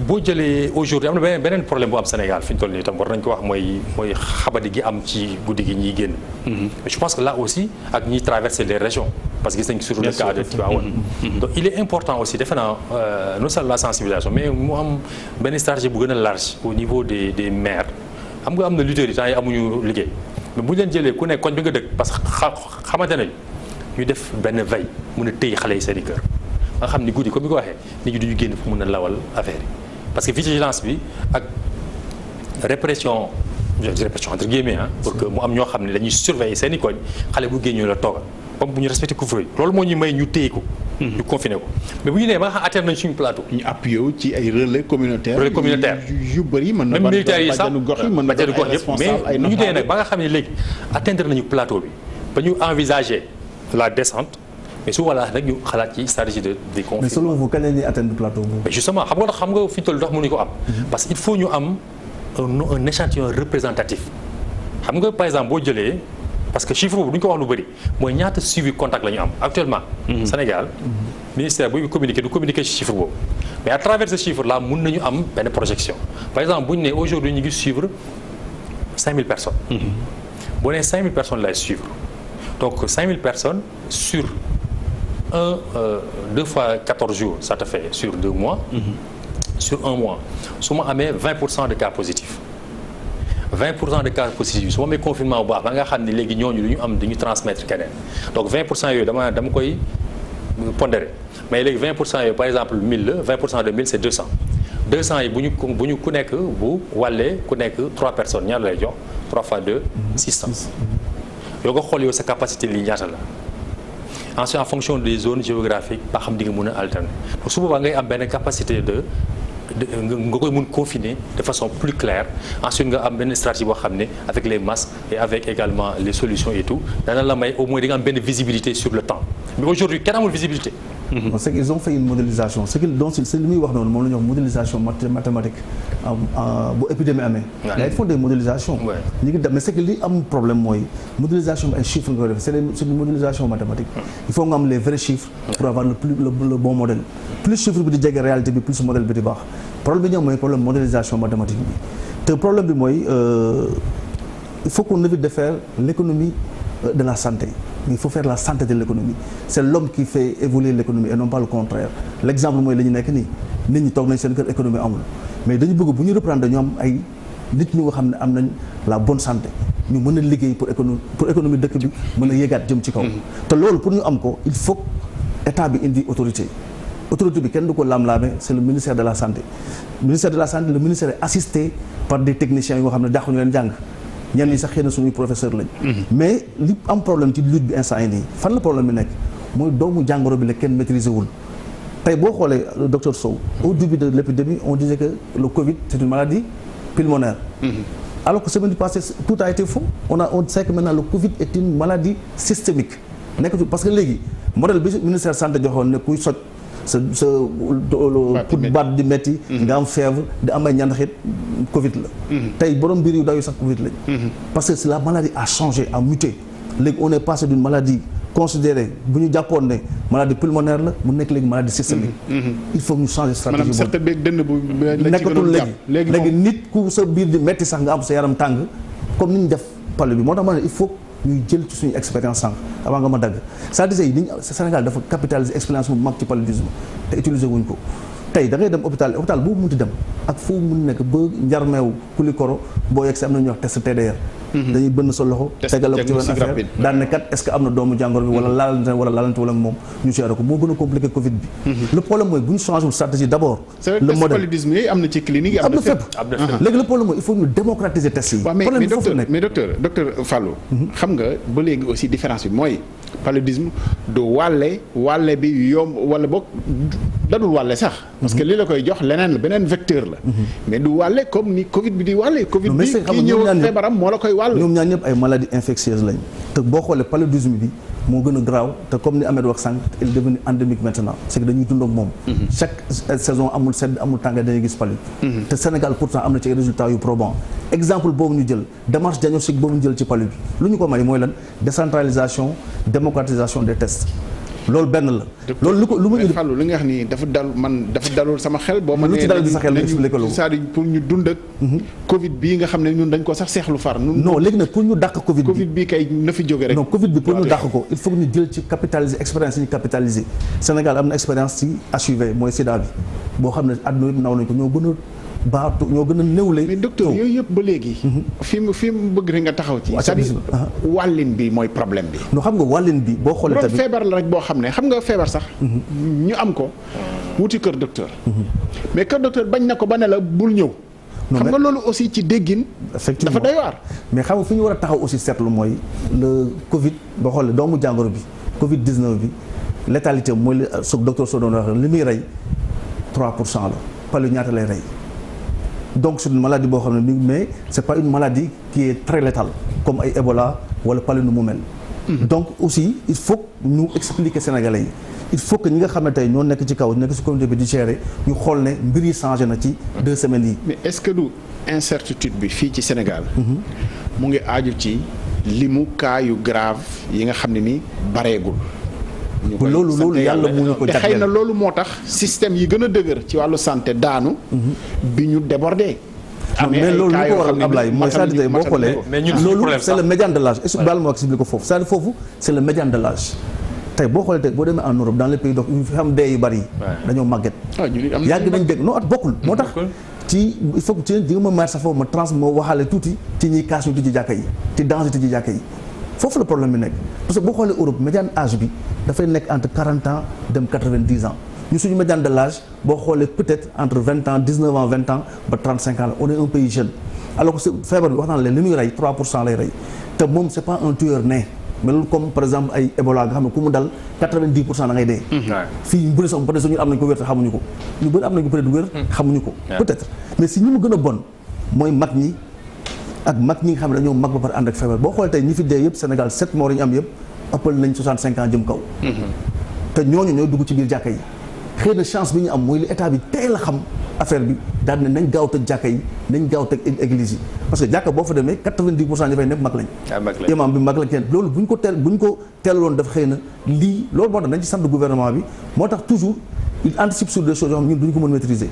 boo jëlee aujourd'hui am na beneen problème bu am Sénégal fi ñu toll nii itam war nañ ko wax mooy xabadi gi am ci guddi gi ñiy génn. mais je pense que là aussi ak ñiy traverser les régions parce que gis nañ surtout le cas de Tivaouane. donc il est important aussi defe naa non seulement la sensibilisation mais mu am benn stratégie bu gën a large au niveau des maires xam nga am na lutteurs yi temps yi amuñu liggéey mais bu ñu leen jëlee ku nekk koñ bi nga dëkk parce que xamante nañu ñu def benn veille mën a téye xale yi seen i kër nga xam ni guddi comme ni ko waxee nit ñi duñu génn fu mën a lawal affaire yi. parce que vigilance bi ak répression entre guillemets pour que mu am ñoo xam ne dañuy surveiller seen i koñ xale bu génnee la toogal comme bu ñu respecté couvre-feu loolu moo ñu may ñu téye ko. ñu confiné ko mais bu ñu nee ba nga xam atteindre nañ suñu plateau. ñu appuyé wu ci ay relais communautaires. yu bëri mën na même militaires yi sax bàjjenu gox yi mën na bàjjenu gox yëpp mais bu ñu dee nag ba nga xam ne léegi atteindre nañu plateau bi ba ñu envisager la descente. mais su voilà nag ñu xalaat ci stratégie de déconfinement. mais selon vous kañ la ñuy atteindre plateau boobu. mais justement xam nga fi toll dox mënuñu ko am. parce que il faut ñu am un échantillon représentatif. xam nga par exemple boo jëlee parce que chiffre boobu du ñu ko wax lu bëri mooy ñaata suivi contact la ñu am actuellement. Sénégal ministère buy communiquer du communiquer ci chiffre boobu. mais à travers ce chiffre là mun nañu am benn projection par exemple bu ñu nee aujourd'hui ñu ngi suivre 5000 personnes. boo nee 5000 personnes lay suivre donc 5000 personnes sur 2 fois 14 jours ça te fait sur 2 mois. Sur 1 mois su ma amee 20% de cas positifs 20% de cas positifs su ma amee confinement bu baax ba nga xam ne léegi ñooñu du ñu am dañu transmettre keneen donc 20% yooyu dama koy pondérer mais léegi 20% yooyu par exemple 1000 la 20% de 1000 c'est 200 200 yi bu ñu ku nekk bu wàllee ku nekk 3 personnes ñaar lay jox 3 fois 2 600 yoo nga xool yow sa capacité lii ñaata la. ensuite en fonction des zones géographiques ba xam di nga mën a alterner donc su boobaa ngay am benn capacité nga koy mun confiner de façon plus claire ensuite nga am benn stratégie boo xam ne avec les masques et avec également les solutions et tout dana la may au moins di nga am benn visibilité sur le temps mais aujourd'hui kenn amul visibilité. c'est qu'ils ont fait une modélisation c'est li muy wax noonu moom la ñuy wax modélisation mathématique bu épidémie amee. waaw ils font des modélisations. ñu ngi dem mais c'est que li am problème mooy modélisation bi ay chiffres nga koy def c'est une modélisation mathématique. il faut nga am les vrais chiffres. pour avoir le bon modèle. plus chiffre bi di jege réalité bi plus modèle bi di baax problème bi ñoom mooy problème modélisation mathématique bi te problème bi mooy il faut qu'on évite de faire l'économie de la santé. Il faut faire la santé de l'économie c'est l'homme qui fait évoluer l'économie et non pas le contraire l'exemple mooy la ñu nekk nii nit ñi toog nañ seen kër économie amul mais dañu bëgg bu ñu reprendre dañu am ay nit ñu nga xam ne am nañ la bonne santé ñu mën a liggéey pour économie dëkk bi mën a yéegaat jëm ci kaw te loolu pour ñu am ko il faut état bi indi autorité bi kenn du ko laam-laame c'est le ministère de la santé le ministère est assisté par des techniciens yoo xam ne dàqu ñu leen jàng ñenn ñi sax xëy na suñuy professeur lañ. mais li am problème ci lutte bi instant yi nii fan la problème bi nekk mooy doomu jàngoro bi la kenn maîtriser wul tey boo xoolee docteur Sow au début de l'épidémie on disait que le Covid c'est une maladie pulmonaire. Alors que semaine passée tout a été faux on sait que maintenant le Covid est une maladie systémique nekkatul parce que léegi modèle bi ministère santé joxoon ne kuy soj sa pour baat di metti nga am fièvre di am ay ñandaxit Covid la tey borom biir yu daw yu sax Covid lañ parce que la maladie a changé a muté léegi on est passé d'une maladie considérée bu ñu jàppoon ne maladie pulmonaire la mu nekk léegi maladie systémique il faut ñu changer stratégie boobu nekkatul léegi nit ku sa biir di metti sax nga am sa yaram tàng comme ni ñu def palu bi moo tax ma ne il faut ñuy jël ci suñu expérience sànq avant nga ma dagg c'est-à-dire yi Sénégal dafa capitaliser expérience bu mag ci paludisme te utiliser wuñ ko tey da ngay dem hôpital boobu munti dem ak foo mun nekk ba njarmeew Kulikoro boo yegg si am na ñuy wax test TDR dañuy bënn sa loxo tegal ko ci benn affaire daan ne kat est-ce que am na doomu jàngoro bi wala laalante wala moom ñu gérer ko moo gën a compliqué Covid bi le problème mooy bu ñu changé stratégie d'abord le modèle paludisme yi am na ci clinique yi am na fépp léegi le problème mooy il faut ñu démocratiser test yi problème bi foofu nekk mais docteur Fallou xam nga ba léegi aussi différence bi mooy paludisme du wàlle bi yomb wala boog dadul wàlle sax parce que li la koy jox leneen la beneen vecteur la mais du wàlle comme ni Covid bi di wàlle Covid bi kii ñëw feebaram moo la koy wàll ñoom ñaar ñëpp ay maladies infectieuses lañ te boo xoolee paludisme bi moo gën a graaw te comme ni Ahmed wax sànq il est devenu endémique maintenant c'est que dañuy dund ak moom chaque saison amul sedd amul tàngaay dañuy gis palu te Sénégal pourtant am na ci résultats yu probants exemple boobu ñu jël démarche diagnostique boobu ñu jël ci palu bi lu ñu ko may mooy lan décentralisation démocratisation des tests loolu benn la. loolu lu ma indi Fallou li nga wax nii dafa dalul sama xel. boo ma lu ci dal sa xel expliqué ko c'est-à-dire pour ñu dund ak. Covid bii nga xam ne ñun dañ ko sax seexlu far. non léegi nag pour ñu dàq Covid bi Covid bi kay na fi jóge rek. non Covid bi pour ñu dàq ko il faut que ñu jël ci capitaliser expérience yi ñu capitaliser Sénégal am na expérience ci HIV mooy Sida bi boo xam ne àdduna yëpp naw nañ ko ñoo gën a baatu ñoo gën a néewle. mais docteur yooyu yëpp ba léegi. fi mu bëgg rek nga taxaw ci. c'est-à-dire wàllin bi mooy problème bi. non xam nga wàllin bi boo xoolee tamit feebar la rek boo xam ne xam nga feebar sax. ñu am ko wuti kër docteur. mais kër docteur bañ na ko ba ne la bul ñëw. xam nga loolu aussi ci déggin. effectivement dafa doy waar. mais xam nga fi ñu war a taxaw aussi seetlu mooy le Covid boo xoolee doomu jàngoro bi Covid 19 bi létalité mooy li docteur Sow doon wax li muy rey 3% la palu ñaata lay rey. Donc c'est une maladie boo xam ne mais c'est pas une maladie qui est très létale comme ay Ebola wala palu nu mu mel. Donc aussi il faut ñu expliquer Sénégalais yi il faut que ñi nga xam ne tey ñoo nekk ci kaw nekk ci communauté bi di gérer ñu xool ne mbir yi changé na ci 2 semaines yi. mais est-ce que du incertitude bi fii ci Sénégal. mu ngi aaju ci limu cas yu grave yi nga xam ne ni bareegul. loolu yàlla mu ñu ko te xëy na loolu moo tax système yi gën a dëgër ci wàllu santé daanu. bi ñu débordé. mais loolu lu ko waral Ablaye mooy c'est-à-dire boo xoolee loolu c'est le médiane de l'âge baal ma expliquer ko foofu c'est-à-dire foofu c'est le médiane de l'âge tey boo xoolee tey boo demee en Europe dans les pays donc ñu fi xam dee yu bari yi dañoo màgget yàgg nañ dégg non at bokkul moo tax ci il faut que ci di nga ma meer sa foofu ma waxaale tuuti ci ñuy kaas ñu tijji jàkka yi ci danger tijji jàkka yi foofu la problème bi nekk parce que boo xoolee Europe médiane âge bi dafay nekk entre 40 ans dem 90 ans ñu suñu médiane de l'âge boo xoolee peut-être entre 20 ans 19 ans 20 ans ba 35 ans la on est un pays jeune alors que feebar bi wax naa leen li muy rey 3% lay rey te moom c'est pas un tueur né melul comme par exemple ay Ebola nga xam ne ku mu dal 90% da ngay dee fii ñu bëri sax peut-être ñu am nañ ko wér te xamuñu ko ñu bëri am nañ ko peut-être wér xamuñu ko peut-être mais si ñi mu gën a bon mooy mag ñi ak mag ñi nga xam ne dañoo mag ba pare ànd ak feebar boo xoolee tey ñi fi dee yëpp Sénégal 7 morts yi ñu am yëpp ëppal nañ 65 ans jëm kaw te ñooñu ñoo dugg ci biir jàkka yi xëy na chance bi ñu am mooy li état bi teel a xam affaire bi daal ne nañ gaaw tëj jàkka yi nañ gaaw tëj église yi parce que jàkka boo fa demee 90% ñi fay nekk mag lañ imam bi mag lañ kenn loolu bu ñu ko teeloon def xëy na lii loolu moo tax nañ ci sant gouvernement bi moo tax toujours il anticipe sur des choses yoo xam ñun duñu ko mën maîtriser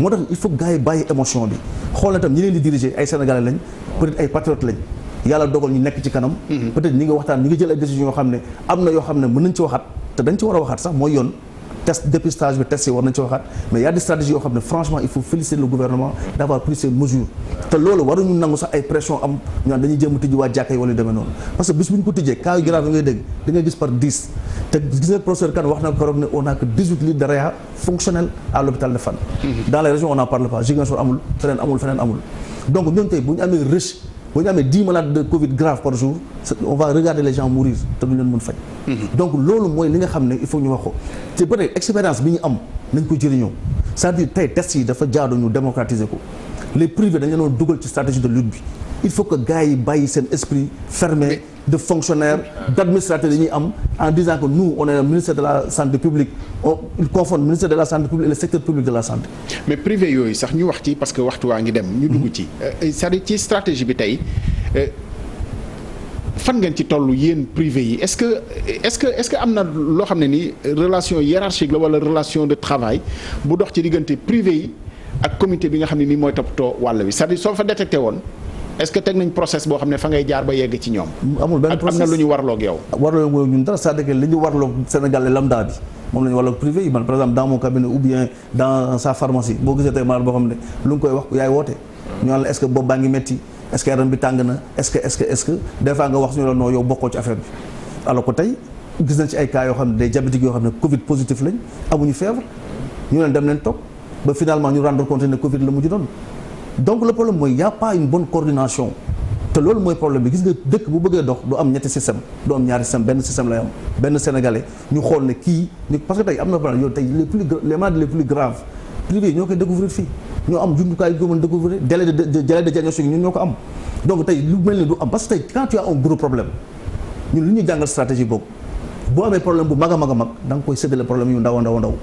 moo tax il faut gars yi bàyyi émotion bi xool na tam ñi leen di diriger ay sénégalais lañ peut-être ay patriotes lañ yàlla dogal ñu nekk ci kanam peut-être ñi nga waxtaan ñi nga jël ay décisions yoo xam ne am na yoo xam ne mën nañ ci waxaat te dañ ci war a waxaat sax mooy yoon test dépistage bi test yi war nañ ci waxaat mais y a des stratégies yoo xam ne franchement il faut féliciter le gouvernement d'avoir pris ces mesures te loolu waruñu nangu sax ay pression am ñu naan dañuy jéem a tijji waa jàkka yi wala yu demee noonu parce que bis bu ñu ko tijjee cas yu grave yi ngay dégg da ngay gis par 10 te gis nga professeur Kane wax na ko ne on a que 18 litres de réa fonctionnels à l'hôpital de Fann dans les régions on n'en parle pas Ziguinchor amul feneen amul donc ñooñu tey bu ñu amee rush bu ñu amee 10 malades de Covid grave par jour on va regarder les gens mourir te duñu leen mën faj donc loolu mooy li nga xam ne il faut ñu wax ko te peut-être expérience bi ñu am nañ ko jëriñoo c'est-à-dire tey tests yi dafa jaadu ñu démocratiser ko les privés dañu leen dugal ci stratégie de lutte bi il faut que gars yi bàyyi seen esprit fermé de fonctionnaires d'administrateurs yi ñuy am en disant que nous on est le ministère de la santé publique il confond le ministère de la santé publique et le secteur public de la santé. mais privé yooyu sax ñu wax ci parce que waxtu waa ngi dem. ñu dugg ci c'est-à-dire ci stratégie bi tey fan ngeen ci toll yéen privé yi est-ce que am na loo xam ne ni relation hiérarchique la wala relation de travail bu dox ci diggante privé yi ak comité bi nga xam ne nii mooy toppatoo wàll bi c'est-à-dire soo fa détecté woon. est-ce que teg nañ process boo xam ne fa ngay jaar ba yegg ci ñoom. amul benn process am na lu ñu warloog yow. warloog ñun dara c'est-à-dire que li ñu warloog Sénégal lambda bi moom la ñu warloog privé yi man par exemple dans mon cabinet ou bien dans sa pharmacie boo gisee tey malade boo xam ne lu nga koy wax yaay woote. ñu naan la est-ce que bopp baa ngi metti est-ce que yaram bi tàng na est-ce que des fois nga wax suñu la non yow bokkoo ci affaire bi alors que tey gis nañ ci ay cas yoo xam ne des diabétiques yoo xam ne Covid positif lañ amuñu fièvre ñu leen dem leen toog ba finalement ñu rendre compte ne Covid la mujj doon. donc le problème mooy y a pas une bonne coordination te loolu mooy problème bi gis nga dëkk bu bëggee dox du am ñetti système du am ñaari système benn système lay am benn sénégalais ñu xool ne kii parce que tey am na problème yow tey les maladies les plus graves privés yi ñoo koy découvrir fii ñoo am jumtukaay yu ko mën découvrir délai de diagnostic ñun ñoo ko am donc tey lu mel ni du am parce que tey quand tu as un gros problème ñun lu ñu jàngal stratégie boobu boo amee problème bu mag a mag a mag da nga koy séddale problème yu ndaw a ndaw a ndaw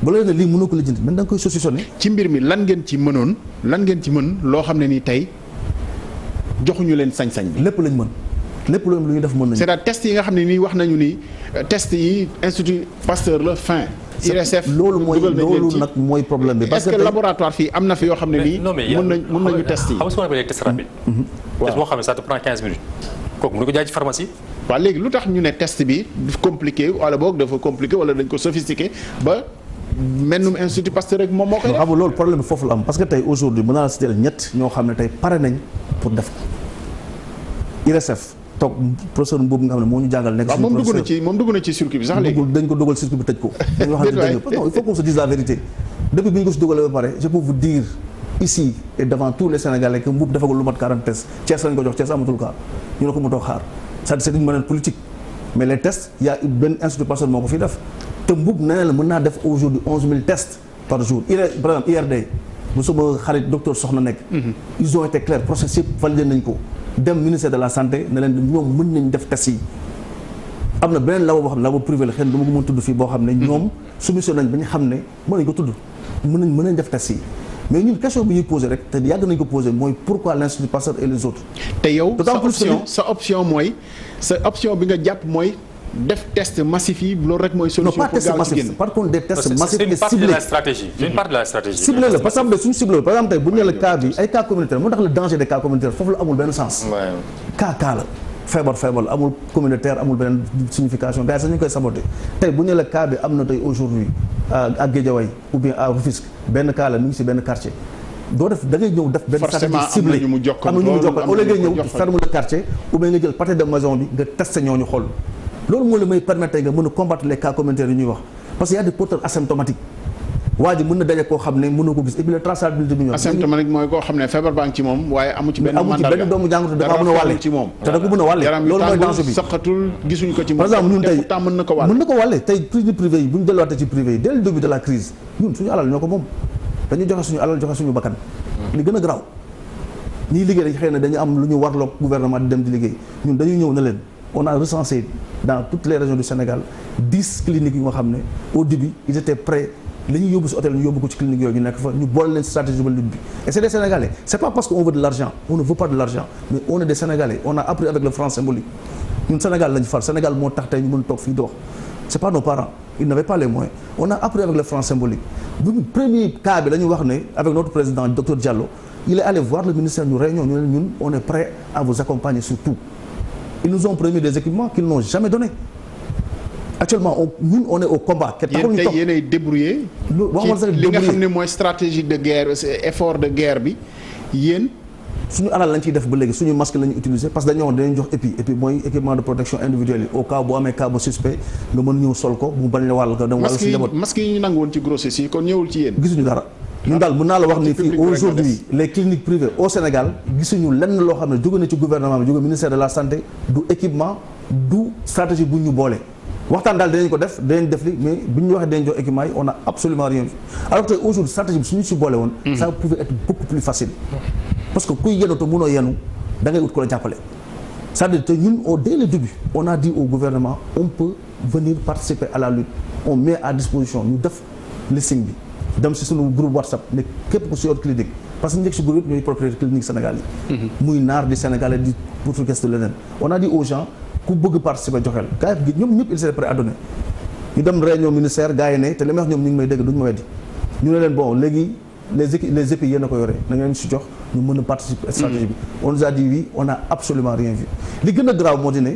ba léegi nag lii mënoo ko lijjanti man da nga koy saucissonné. ci mbir mi lan ngeen ci mën loo xam ne nii tey joxuñu leen sañ-sañ bi. lépp lañ mën lépp lu ñuy def mën nañu. c'est-à-dire test yi nga xam ne nii wax nañu ni test yi Institut Pasteur la fin. IRSF loolu nag mooy problème bi. parce que laboratoire fii am na fi yoo xam ne nii. mën nañu test yi. xam nga su ma nee test rapide. test boo xam ne ça te prend 15 minutes. kooku mën ko jaay ci pharmacie. waaw léegi lu tax ñu ne test bi compliqué wala boog dafa compliqué wala dañ ko sophistiqué ba. mennum Institut Pasteur rek moom moo koy def. xam nga loolu problème bi foofu la am parce que tey aujourd'hui mën naa la citer ñett ñoo xam ne tey pare nañ pour def ko IRSF toog professeur boobu nga xam ne moo ñu jàngal nekk moom dugg na ci circuit bi sax léegi dañ ko dugal circuit bi tëj ko dañu wax ne dëgg non il faut qu'on se dise la vérité depuis bi ñu ko si dugalee ba pare je peux vous dire ici et devant tous les Sénégalais que Mboup defagul lu mat 40 tests Thiès lañ ko jox Thiès amatul cas ñu ne ko mu toog xaar c'est une manière politique mais les tests il y a benn Institut Pasteur moo ko fi def te Mboup nee na la mën naa def aujourd'hui 11 000 tests par jour par exemple IRD bu sama xarit docteur Soxna nekk ils ont été clairs processus yëpp validé nañ ko dem ministère de la santé ne leen ñoom mën nañ def tests yi am na beneen labo boo xam ne labo privé la xëy na dama ko mën tudd fii boo xam ne ñoom soumission nañ ba ñu xam ne mën nañ ko tudd mën nañ def tests yi mais ñun question bi ñuy posé rek te yàgg nañ ko posé mooy pourquoi l'Institut Pasteur et les autres te yow sa option mooy sa option bi nga jàpp mooy def test massif yi loolu rek mooy solution. non pas test massif par contre des tests massifs et ciblés. c'est une partie de la stratégie. C'est une partie de la stratégie. ciblé la parce que suñu ciblé par exemple tey bu ñu nee la cas bi ay cas communautaire moo tax le danger des cas communautaires foofu la amul benn sens. cas la feebar amul communautaire amul benn signification gars yi sax ñu koy saboté tey bu ñu nee la cas bi am na tey aujourd'hui à Guédiawaye ou bien à Rufisque benn cas la mi ngi si benn quartier. doo def da ngay ñëw def benn stratégie ciblée am na ñu mu jokkal au lieu ngay ñëw ferme le quartier ou bien nga jël pâté de maison bi nga testé ñooñu xool loolu moo la may permettre nga mën a combattre les cas communautaires yi ñuy wax parce que y a des porteurs asymptomatiques waa ji mën na daje koo xam ne mën na ko gis et puis la traçabilité bi ñu wax asymptomatique mooy koo xam ne feebar baa ngi ci moom waaye amu ci benn mandarga doomu jàngoro dafa mën a wàlle ci moom te da ko mën a wàlle loolu mooy danger bi saqatul gisuñu ko ci moom par exemple ñun tey pourtant mën na ko wàlle mën na ko wàlle tey clinique privée yi bu ñu delluwaatee ci privé yi dès le début de la crise ñun suñu alal ñoo ko moom dañuy joxe suñu alal joxe suñu bakkan li gën a garaaw ñiy liggéey dañ xëy na dañu am lu ñu warloog gouvernement di dem di liggéey ñun dañuy ñëw na leen on a recensé dans toutes les régions du Sénégal 10 cliniques yu nga xam ne au début ils étaient prêts li ñuy yóbbu si hôtel ñu yóbbu ko ci clinique yooyu ñu nekk fa ñu boole leen stratégie ba lutte bi et c'est des Sénégalais c'est pas parce qu'on veut de l'argent on ne veut pas de l'argent mais on est des Sénégalais on a appris avec le franc symbolique ñun Sénégal lañu far Sénégal moo tax tey ñu mën toog fii di wax c'est pas nos parents ils n'avaient pas les moyens on a appris avec le franc symbolique bu premier cas bi la ñu wax ne avec notre président docteur Diallo il est allé voir le ministère ñu réunion ñu ne ñun on est prêt à vous accompagner sur tout ils nous ont promis des équipements qu'ils n'ont jamais donné actuellement ñun on est au combat. yéen tey yéenay débrouillé ci li nga xam ne mooy stratégie de guerre effort de guerre bi yéen. suñu alal lañ ciy def ba léegi suñu masque la ñuy utiliser parce que dañoo dañuy jox EPI mooy équipement de protection individuelle yi au cas boo amee cas bu suspect nga mën ñëw sol ko mu bañ la wàll ko dem wàllu si njaboot masque yi ñu nangu woon ci grossesse yi kon ñëwul ci yéen. gisuñu dara ñun daal mën naa la wax ni fii aujourd'hui les cliniques privées au Sénégal gisuñu lenn loo xam ne jóge na ci gouvernement bi jóge ministère de la santé du équipement du stratégie bu ñu boole waxtaan daal dinañ ko def dinañ def li mais bu ñu waxee dinañ jox équipement yi on a absolument rien vu alors que aujourd'hui stratégie bi suñu si boole woon ça pouvait être beaucoup plus facile parce que kuy yenu te mënoo yenu da ngay ut ko la jàppale c'est-à-dire que ñun dès le début on a dit au gouvernement on peut venir participer à la lutte on met à disposition ñu def listing bi dem si suñu groupe WhatsApp ne képp ku si yor clinique parce que njëkk si groupe yëpp ñooy propriétaire clinique Sénégal yi muy naar di Sénégalais di portugais leneen on a dit aux gens ku bëgg participer joxeel gars yi ñoom ñëpp ils étaient prêts à donner ñu dem réunion ministère gars yi ne te li may wax ñoom ñu ngi may dégg duñu ma weddi ñu ne leen bon léegi les EPI yéen a ko yore na ngeen si jox ñu mën a participer stratégie bi on nous a dit oui on a absolument rien vu li gën a grave moo di ne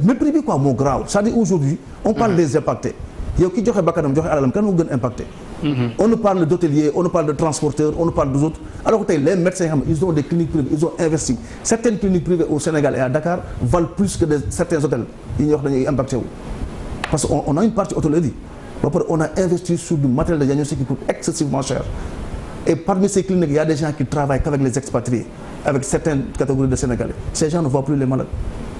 mépris bi quoi moo grave c'est-à-dire aujourd'hui on parle des impactés yow ki joxe bakkanam joxe alalam kan moo gën impacté on nous parle d'hôteliers on nous parle de transporteurs on nous parle d'autres alors que tey les médecins xam ils ont des cliniques privées ils ont investi certaines cliniques privées au Sénégal et à Dakar valent plus que certains hôtels yi ñuy wax dañuy impacté wu parce que on a une partie hôtellerie ba pare on a investi sur du matériel de diagnostic qui coûte excessivement cher et parmi ces cliniques il y a des gens qui travaillent qu'avec les expatriés avec certaines catégories de Sénégalais ces gens ne voient plus les malades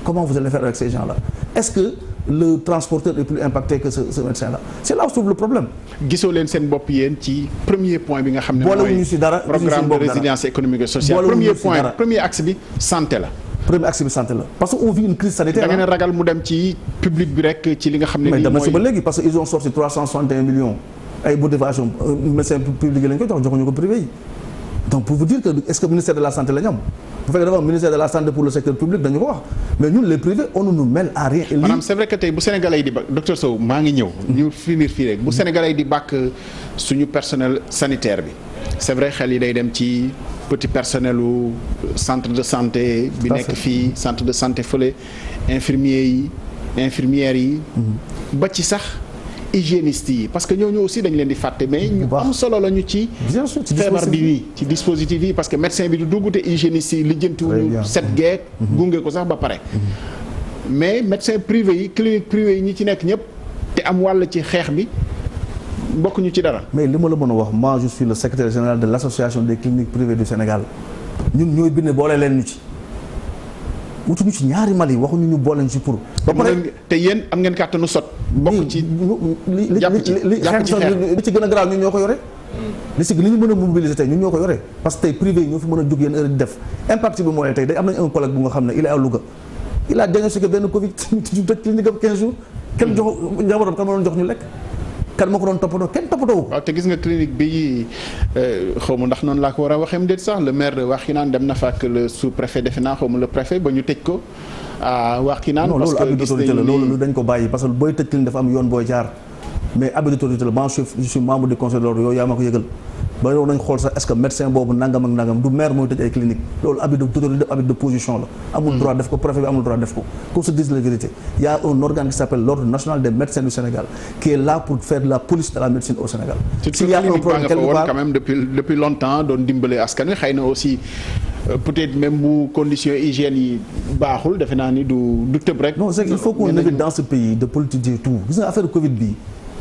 comment vous allez faire avec ces gens-là est-ce que le transporteur est plus impacté que ce médecin-là c'est là où se trouve le problème. gisoo leen seen bopp yéen ci premier point bi nga xam ne boolewuñu si dara programme de résilience économique et sociale premier axe bi santé la. premier axe bi santé la parce que on vit une crise sanitaire. da ngeen ragal mu dem ci public bi rek ci li nga xam ne. mais dem na si ba léegi parce que ils ont sorti 361 millions ay motivation médecin public yi lañ ko joxuñu ko privé yi donc pour vous dire que est-ce que ministère de la santé la ñu am bu fekkee dafa am ministère de la santé pour le secteur public dañu ko wax mais ñun les privés on ne nous mêle à rien. maanaam c'est vrai que tey bu Sénégalais yi di bàkk docteur Sow maa ngi ñëw. ñu finir fii rek bu Sénégalais yi di bàkk suñu personnel sanitaire bi c'est vrai xel yi day dem ci petit personnel u centre de santé. bi nekk fii centre de santé fële infirmiers yi infirmières yi. ba ci sax. hygiénistes yi parce que ñooñu aussi dañ leen di fàtte mais ñu am solo la ñu ci feebar bi nii ci dispositif yi parce que médecin bi du dugg te hygiénistes yi lijjantiwuñu set geek gunge ko sax ba pare mais médecin privé yi clinique privée yi ñi ci nekk ñëpp te am wàll ci xeex bi bokkuñu ci dara. mais li ma la mën a wax moi je suis le secrétaire général de l'association des cliniques privées du Sénégal ñun ñooy bind boole leen ñu ci wutuñu ci ñaari Mali waxuñu ñu boole ñu ci pour. ba pare te yéen am ngeen kàttanu sot. bokk ci jàpp ci xeex li ci gën a grave ñun ñoo ko yore. li ñu mën a mobiliser tey ñun ñoo ko yore parce que tey privé yi ñoo fi mën a jóg yenn heure di def impact bi mooy tey day am nañ un collègue bu nga xam ne il est à Louga il a diagnostiqué benn Covid ñu tëj clinique am 15 jours kenn jox njabootam kan ma doon jox ñu lekk kan ma ko doon toppatoo kenn toppatoo. waaw te gis nga clinique bi xaw ma ndax noonu laa ko war a waxee déet sax le maire de Wakhinane dem na fa ak le sous-préfet defe naa xaw ma le préfet ba ñu tëj ko wax ki naan. parce que abus d'autorité la loolu dañ ko bàyyi parce que booy tëj clinique dafa am yoon booy jaar mais abus d'autorité la man je suis membre du conseil de l'ordre yooyu yaa ma ko yëgal ba yow nañ xool sax est-ce que médecin boobu nangam ak nangam du maire mooy tëj ay clinique loolu abus d'autorité abus de position la amul droit def ko préfet bi amul droit def ko qu'on se dise la vérité il y a un organe qui s'appelle l'ordre national des médecins du Sénégal qui est là pour faire la police de la médecine au Sénégal s'il y a un problème quelque part quand même depuis longtemps doon dimbale askan wi xëy na aussi peut-être même bu conditions hygiène yi baaxul defe naa ni du tëb rek. non c'est qu'il faut qu'on évite dans ce pays de politiser tout gis nga affaire Covid bi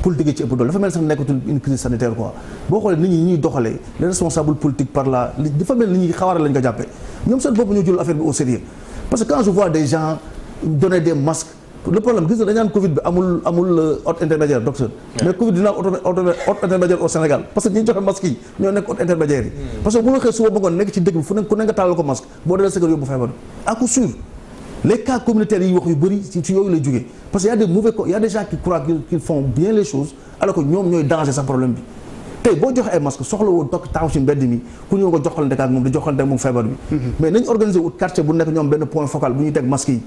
politique ci ëpp doole dafa mel sax nekkatul une crise sanitaire quoi boo xoolee nit ñi ñuy doxalee les responsables politiques par là dafa mel ni ñuy xawaare lañ ko jàppee ñoom seen bopp ñu jël affaire bi au sérieux parce que quand je vois des gens donner des masques le problème gis nga dañu naan Covid bi amul ordre intermédiaire docteur mais Covid dina ordre intermédiaire au Sénégal parce que ñi joxe masque yi ñoo nekk ordre intermédiaire yi parce que bu nga xëy suba bëggoon nekk ci dëkk bi fu ne ku ne nga tàllal ko masque boo delee sa kër yóbbu feebar à coup sûr les cas communautaires yi wax yu bëri ci yooyu lay jógee parce que y a des mauvais y a des gens qui croient qu'ils font bien les choses alors que ñoom ñooy danger sax problème bi tey boo joxe ay masque soxla woon toog taxaw ci mbedd mi ku ñëw nga joxalante ak moom di joxalante ak moom feebar bi mais nañ organiser wut quartier bu nekk ñoom benn point focal bu ñuy teg masque yi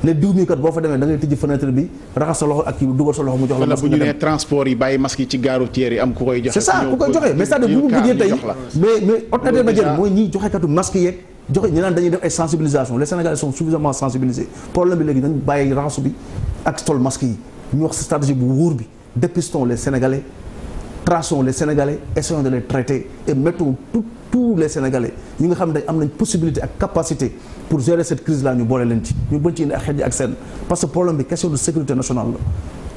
ne diw mi kat boo fa demee da ngay tijji fenêtre bi raxas sa loxo ak kii dugal sa loxo mu jox la masque bu ñu nee transport yi bàyyi masque yi ci gare routière yi am ku koy joxe c'est ça ku koy joxe mais c'est-à-dire bu mu bëggee tey mais ordre intermédiaire mooy ñiy joxe katu masque yeeg joxe ñu naan dañuy def ay sensibilisation les Sénégalais sont suffisamment sensibilisés problème bi léegi dañ bàyyi raxasu bi ak sol masque yi ñu wax stratégie bu wóor bi dépistons les Sénégalais traçons les Sénégalais essayons de les traiter et mettons tous les Sénégalais ñi nga xam ne am nañ possibilité ak capacité pour gérer cette crise là ñu boole leen ci ñu bañ ci indi ak xeej ak seen parce que problème bi question de sécurité nationale la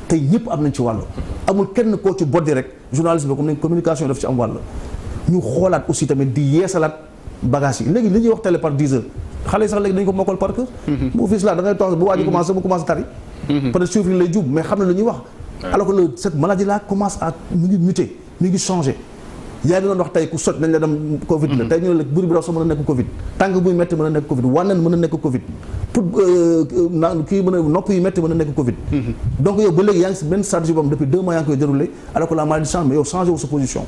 tey ñëpp am nañ ci wàll amul kenn koo ci boddi rek journalisme bi comme nañ communication daf ci am wàll ñu xoolaat aussi tamit di yeesalaat bagage yi léegi li ñuy wax télé par 10 heures xale yi sax léegi dañu ko mokkal par cœur bu fils là da ngay toog bu waa ji commencé mu commencé tari peut-être chiffre yi lay jub mais xam na lu ñuy wax alors que cette maladie là commence à mu ngi muter mi ngi changer yaa ngi doon wax tey ku soj nañ la dem Covid la tey ñu ne la buri bi daw sax mën a nekk Covid tànk buy métti mën a nekk Covid wànneen mën a nekk Covid pour naan kii mën a nopp yi métti mën a nekk Covid donc yow ba léegi yaa ngi si benn stratégie boobu depuis 2 mois yaa ngi koy déroulé alors que la maladie change mais yow changé wu sa position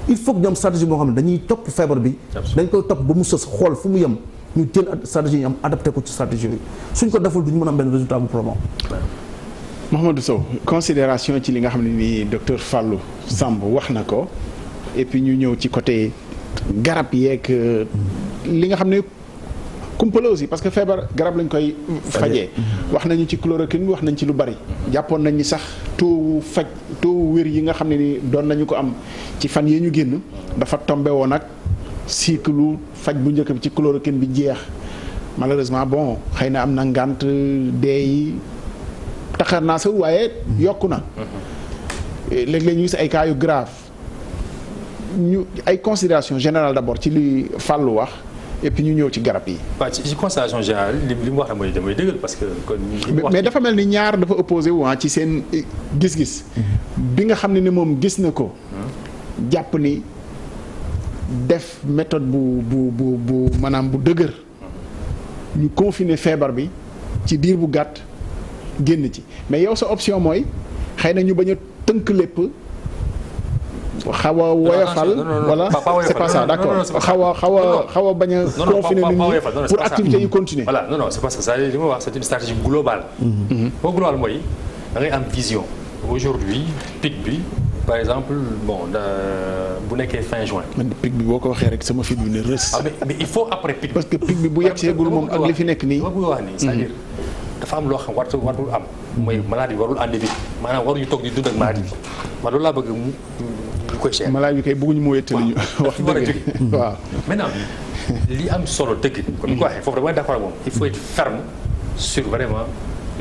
il faut que ñoom stratégie boo xam ne dañuy topp feebar bi dañ koy topp ba mu sës xool fu mu yem ñu jël stratégie yi am adapté ko ci stratégie bi suñ ko deful duñu mën a am benn résultat bu probant. Mouhamadou Sow considération ci li nga xam ne nii docteur Fallou Samb wax na ko et puis ñu ñëw ci côté garab yeeg li nga xam ne kumpala aussi parce que feebar garab lañ koy fajee wax nañu ci chloroquine wax nañ ci lu bari jàppoon nañ ni sax taux wér yi nga xam ne ni doon nañu ko am ci fan yi ñu génn dafa tombé woon ak cycle faj bu njëkk bi ci chloroquine bi jeex malheureusement bon xëy na am na ngànt dee yi taxar naa sa waaye yokku na léeg-léeg ñu gis ay cas yu grave ñu ay considération générale d'abord ci li Fallou wax et puis ñu ñëw ci garab yi. waaw ci considération générale li mu wax mooy damay dëggal parce que. mais dafa mel ni ñaar dafa opposé wu ci seen gis-gis. bi nga xam ne moom gis na ko. jàpp ni def méthode bu maanaam bu dëgër. ñu confiner feebar bi ci diir bu gàtt génn ci mais yow sa option mooy xëy na ñu bañ a tënk lépp. xaw a woyofal wala c'est pas ça d'accord xaw a bañ a confiner nit ñi pour activité yu continuer voilà non c'est pas ça c'est li ma wax c'est une stratégie globale boo global mooy da ngay am vision aujourd'hui pic bi par exemple bon bu nekkee fin juin man pic bi boo ko waxee rek sama fit bi ne rës mais il faut après pic parce que pic bi bu yegg seegul moom ak li fi nekk nii ma bëgg wax nii c'est-à-dire dafa am loo xam wartul am mooy maladie bi warul endémique maanaam waruñu toog di dund ak maladie bi man loolu laa bëgg ñu koy cher malade bi kay bëgguñu moo wéttali ñu wax dëgg waaw maintenant li am solo dëgg comme ni ko waxee foofu damay d'accord ak moom il faut être ferme sur vraiment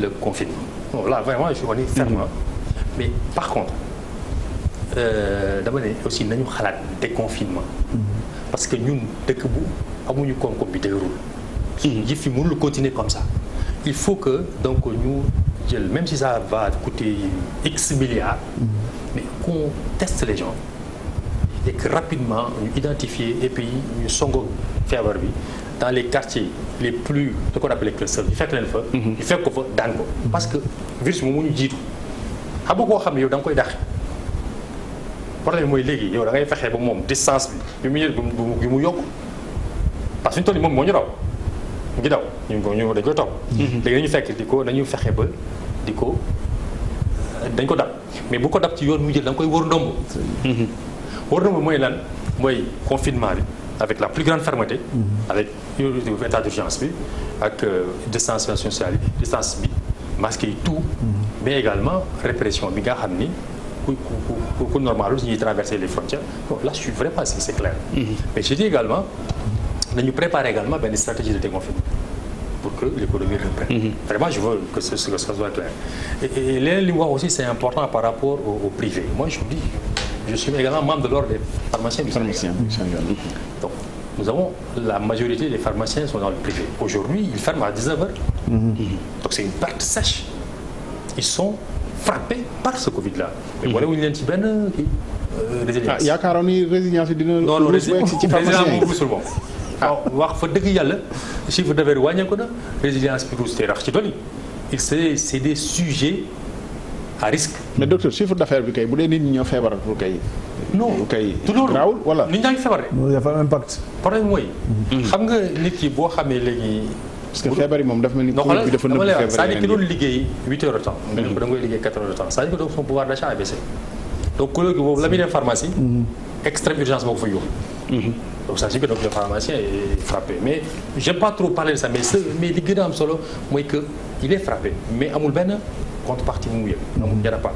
le confinement bon là vraiment je suis on est ferme mais par contre dama ne aussi nañu xalaat déconfinement parce que ñun dëkk bu amuñu koom-koom bi dëgërul yëf yi mënul continuer comme ça il faut que donc ñu jël même si ça va coûter X milliards mais qu'on teste les gens et que rapidement ñu identifier et puis ñu songo feebar bi dans les quartiers les plus ce qu'on appelle les clusters ñu fekk leen fa ñu fekk ko fa daan ko parce que virus bi mu ñu jiitu xam nga koo xam ne yow da nga koy dàq problème mooy léegi yow da ngay fexe ba moom distance bi mu yokk parce que ñu toll nii moom moo ñu raw ngi daw ñu dañ koy topp. léegi dañu fekk nañu fexe ba dañ ko dab mais bu ko dab ci yoon mu jël da nga koy wër ndomb. wër ndomb mooy lan mooy confinement bi avec la plus grande fermeté. avec état d'urgence bi ak distanciation sociale yi distance bi masque yi tout. mais également répression bi nga xam ni ku normal su ñuy traverser les frontières bon là je suis vraiment c'est clair. mais je dis également nañu préparer également benn stratégie de déconfinement pour que l'économie reprenne. Vraiment je veux que ça soit clair. et leneen li mu wax aussi c'est important par rapport au privé. Moi je vous dis je suis également membre de l'ordre des pharmaciens du Sénégal. Donc nous avons la majorité des pharmaciens sont dans le privé. Aujourd'hui ils ferment à 19h. Donc c'est une perte sèche. Ils sont frappés par ce Covid-là. mais wala wuñu leen ci benn résilience. yaakaaroon ni résilience bi dina. non résilience moom ruusul moom. wax fa dëgg yàlla chiffre d'affaires wàññeeku na résilience bi ruus te rax ci dolli c'est des sujets à risque. mais docteur chiffre d'affaires bi kay bu dee nit ñi ñoo feebar pour kay. non du loolu garaawul wala. nit ñaa ngi feebar de. loolu dafa am impact. problème mooy. xam nga nit ki boo xamee léegi. parce que feebar yi moom dafa mel ni Covid bi dafa nëbb feebar c'est-à-dire ki doon liggéey 8 heures de temps. da ngay liggéey 4 heures de temps c'est-à-dire que donc son pouvoir d'achat a baissé. donc kuréel gi boobu la muy dem pharmacie. extrême urgence moo ko fa yóbbu. donc ça veut dire que donc le pharmacien est frappé mais j'aime pas trop parler de ça mais li gën a am solo mooy que il est frappé mais amul benn contrepartie bu mu yëg. amul dara pas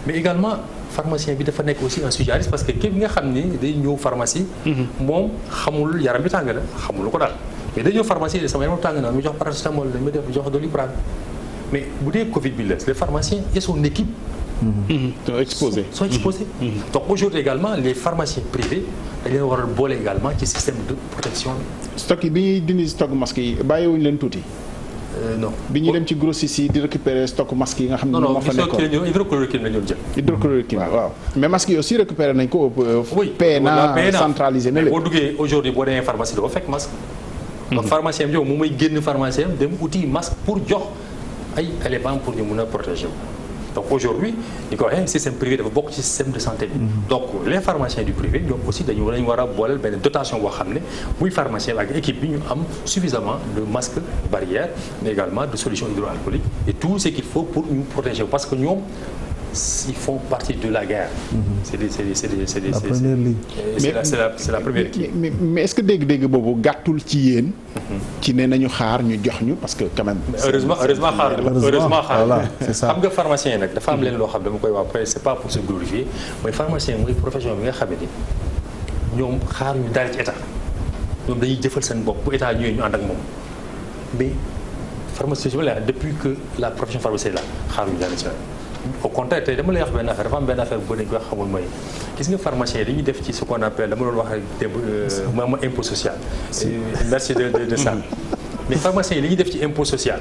mais également pharmacien bi dafa nekk aussi un sujet à risque parce que képp nga xam ni day ñëw pharmacie. moom xamul yaram bi tàng na xamul lu ko daal mais day ñëw pharmacie sama yaram tàng na mu jox paracétamol dañ ma def jox Doliprane mais bu dee Covid bi la les pharmaciens et son équipe. sont exposés. Donc aujourd'hui également les pharmaciens privés dañu leen war a boole également ci système de protection bi. stock yi bi ñuy dindi stock masque yi bàyyiwuñu leen tuuti. non bi ñuy dem ci grossiste yi di récupérer stock masque yi nga xam ne moo fa nekkoon non hydrochloroquine la ñu jël. hydrochloroquine waaw. mais masque yi aussi récupéré nañ ko. PNA centralisé na boo duggee aujourd'hui boo demee pharmacie doo fekk masque. donc pharmacien bi yow moom mooy génn pharmacien dem uti masque pour jox ay éléments pour ñu mun a protéger wu. donc aujourd'hui ni ko waxee système privé dafa bokk ci système de santé bi. donc les pharmaciens du privé ñoom aussi dañu war a booleel benn dotation boo xam ne muy pharmacien ak équipe bi ñu am suffisamment de masques barrières mais également de solutions hydroalcooliques et tout ce qu'il faut pour ñu protéger parce que ñoom ils font partie de la guerre. C'est la première ligne. C'est la première ligne. mais est-ce que dégg-dégg boobu gàttul ci yéen. ci ne nañu xaar ñu jox ñu parce que quand même. heureusement xaar voilà c'est ça. xam nga pharmacien yi nag dafa am leen loo xam dama koy wax après c'est pas pour se glorifier mooy pharmacien mooy profession bi nga xam ne ñoom xaar ñu dara ci état ñoom dañuy jëfal seen bopp bu état ñëwee ñu ànd ak moom mais pharmacien bi la depuis que la profession pharmacienne la xaar ñu dara ci au contraire tey dama lay wax benn affaire dafa am benn affaire bu dañ koy xamul mooy gis nga pharmacien yi dañuy def ci ce qu'on appelle dama doon wax rek démb ma impôt social. merci de ça mais pharmacien yi li ñuy def ci impôt social.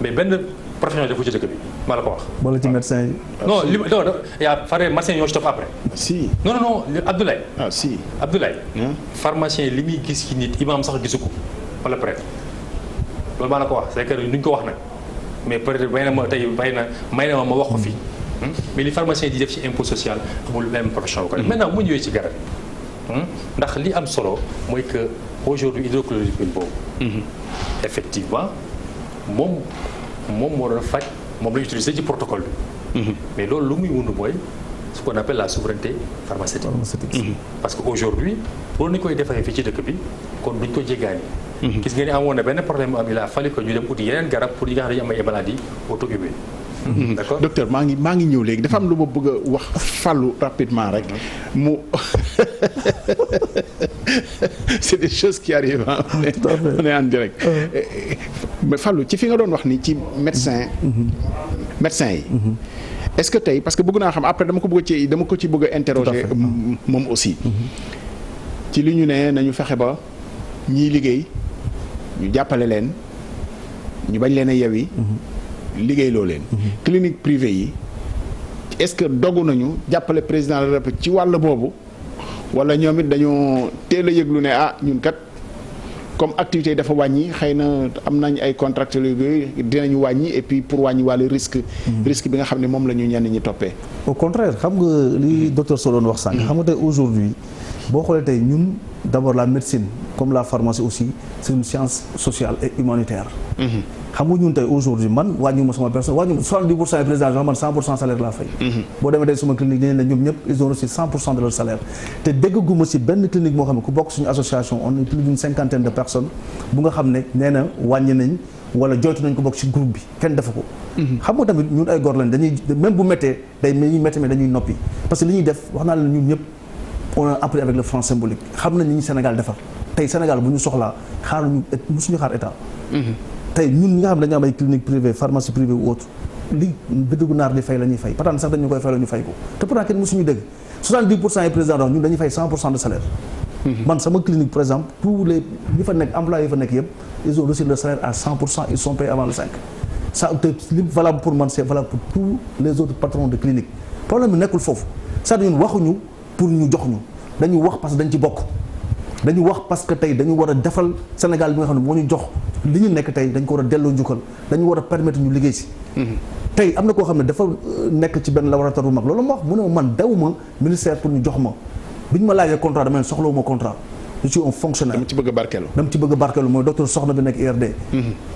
mais benn profession defu ci dëkk bi maa la ko wax. wala ci médecin yi. non yaa pare médecin ñoo ci topp après. si non Abdoulaye. si Abdoulaye. pharmacien li muy gis ci nit imam sax gisu ko wala prêtre loolu maa la ko wax c'est que duñ ko wax nag. mais peut-être may na ma wax ko fii mais li pharmacien di def ci impôt social amul même profession ko def maintenant mu ñëwee ci garab ndax li am solo mooy que aujourd'hui hydrochloroquine boobu effectivement moom moo doon faj moom la utiliser ci protocole bi mais loolu lu muy wund mooy ce qu'on appelle la souveraineté pharmaceutique. Parce que aujourd'hui pour ni koy defee fii ci dëkk bi kon duñ ko jéggaani. gis nga ni amoon na benn problème am il a fallu que ñu dem uti yeneen garab pour yi nga xam ne dañu am ay maladies auto-immunes. D'accord docteur maa ngi ñëw léegi dafa am lu ma bëgg a wax Fallou rapidement rek mu c'est des choses qui arrivent on est en direct. mais Fallou ci fi nga doon wax ni ci médecin yi. est-ce que tey parce que bëgg naa xam après dama ko ci bëgg a interroger moom aussi. ci li ñu ne nañu fexe ba ñiy liggéey ñu jàppale leen ñu bañ leen a yewi liggéey loo leen. clinique privée yi est-ce que dogu nañu jàppale président de la République ci wàll boobu wala ñoom it dañoo teel a yëglu ne ñun kat comme activité yi dafa wàññi xëy na am nañ ay contractuels yooyu dinañu wàññi et puis pour wàññi wàllu risque bi nga xam ne moom la ñu ñenn ñi toppee. au contraire xam nga li docteur Sow doon wax sànq. xam nga tey aujourd'hui boo xoolee tey ñun d'abord la médecine comme la pharmacie aussi c'est une science sociale et humanitaire. xam nga ñun tey aujourd'hui man wàññi ma sama personne wàññi ma 70% yi président jox man 100% salaire laa fay. boo demee tey suma clinique dañu ne ñoom ñëpp ils ont reçu 100% de leur salaire te dégguma ci benn clinique moo xam ne ku bokk suñu association on est plus d'une cinquantaine de personnes bu nga xam ne nee na wàññi nañ wala joytu nañ ko bokk ci groupe bi kenn defu ko. xam nga tamit ñun ay góor lañ dañuy même bu méttee day ñuy métti mais dañuy noppi parce que li ñuy def wax naa leen ñun ñëpp on a appris avec le franc symbolique xam nañ ñi Sénégal defar tey Sénégal bu ñu soxlaa xaaruñu musuñu xaar état. tey ñun ñi nga xam ne dañu am ay clinique privée pharmacie privée ou autre li bëddugu naar di fay la ñuy fay patane sax dañu koy fay la ñu fay ko te pourtant kenn musuñu dégg 70% yi président dox ñun dañuy fay 100% de salaire. man sama clinique par exemple tous les ñi fa nekk employés yi fa nekk yëpp ils ont reçu le salaire à 100%, ils sont payés avant le 5. Ça c'est valable pour moi, c'est valable pour tous les autres patrons de clinique. Problème bi nekkul foofu c'est-à-dire ñun waxuñu pour ñu jox ñu dañu wax parce que dañ ci bokk dañu wax parce que tey dañu war a defal Sénégal bi nga xam ne moo ñu jox li ñu nekk tey dañ ko war a delloo njukkal dañu war a permettre ñu liggéey si. tey am na koo xam ne dafa nekk ci benn laboratoire bu mag loolu ma wax mu ne man dewuma ministère pour ñu jox ma bi ñu ma laajee contrat dama leen soxlawuma contrat. je suis un fonctionnaire dama ci bëgg a barkeelu. dama ci bëgg a barkeelu mooy docteur Soxna bi nekk IRD.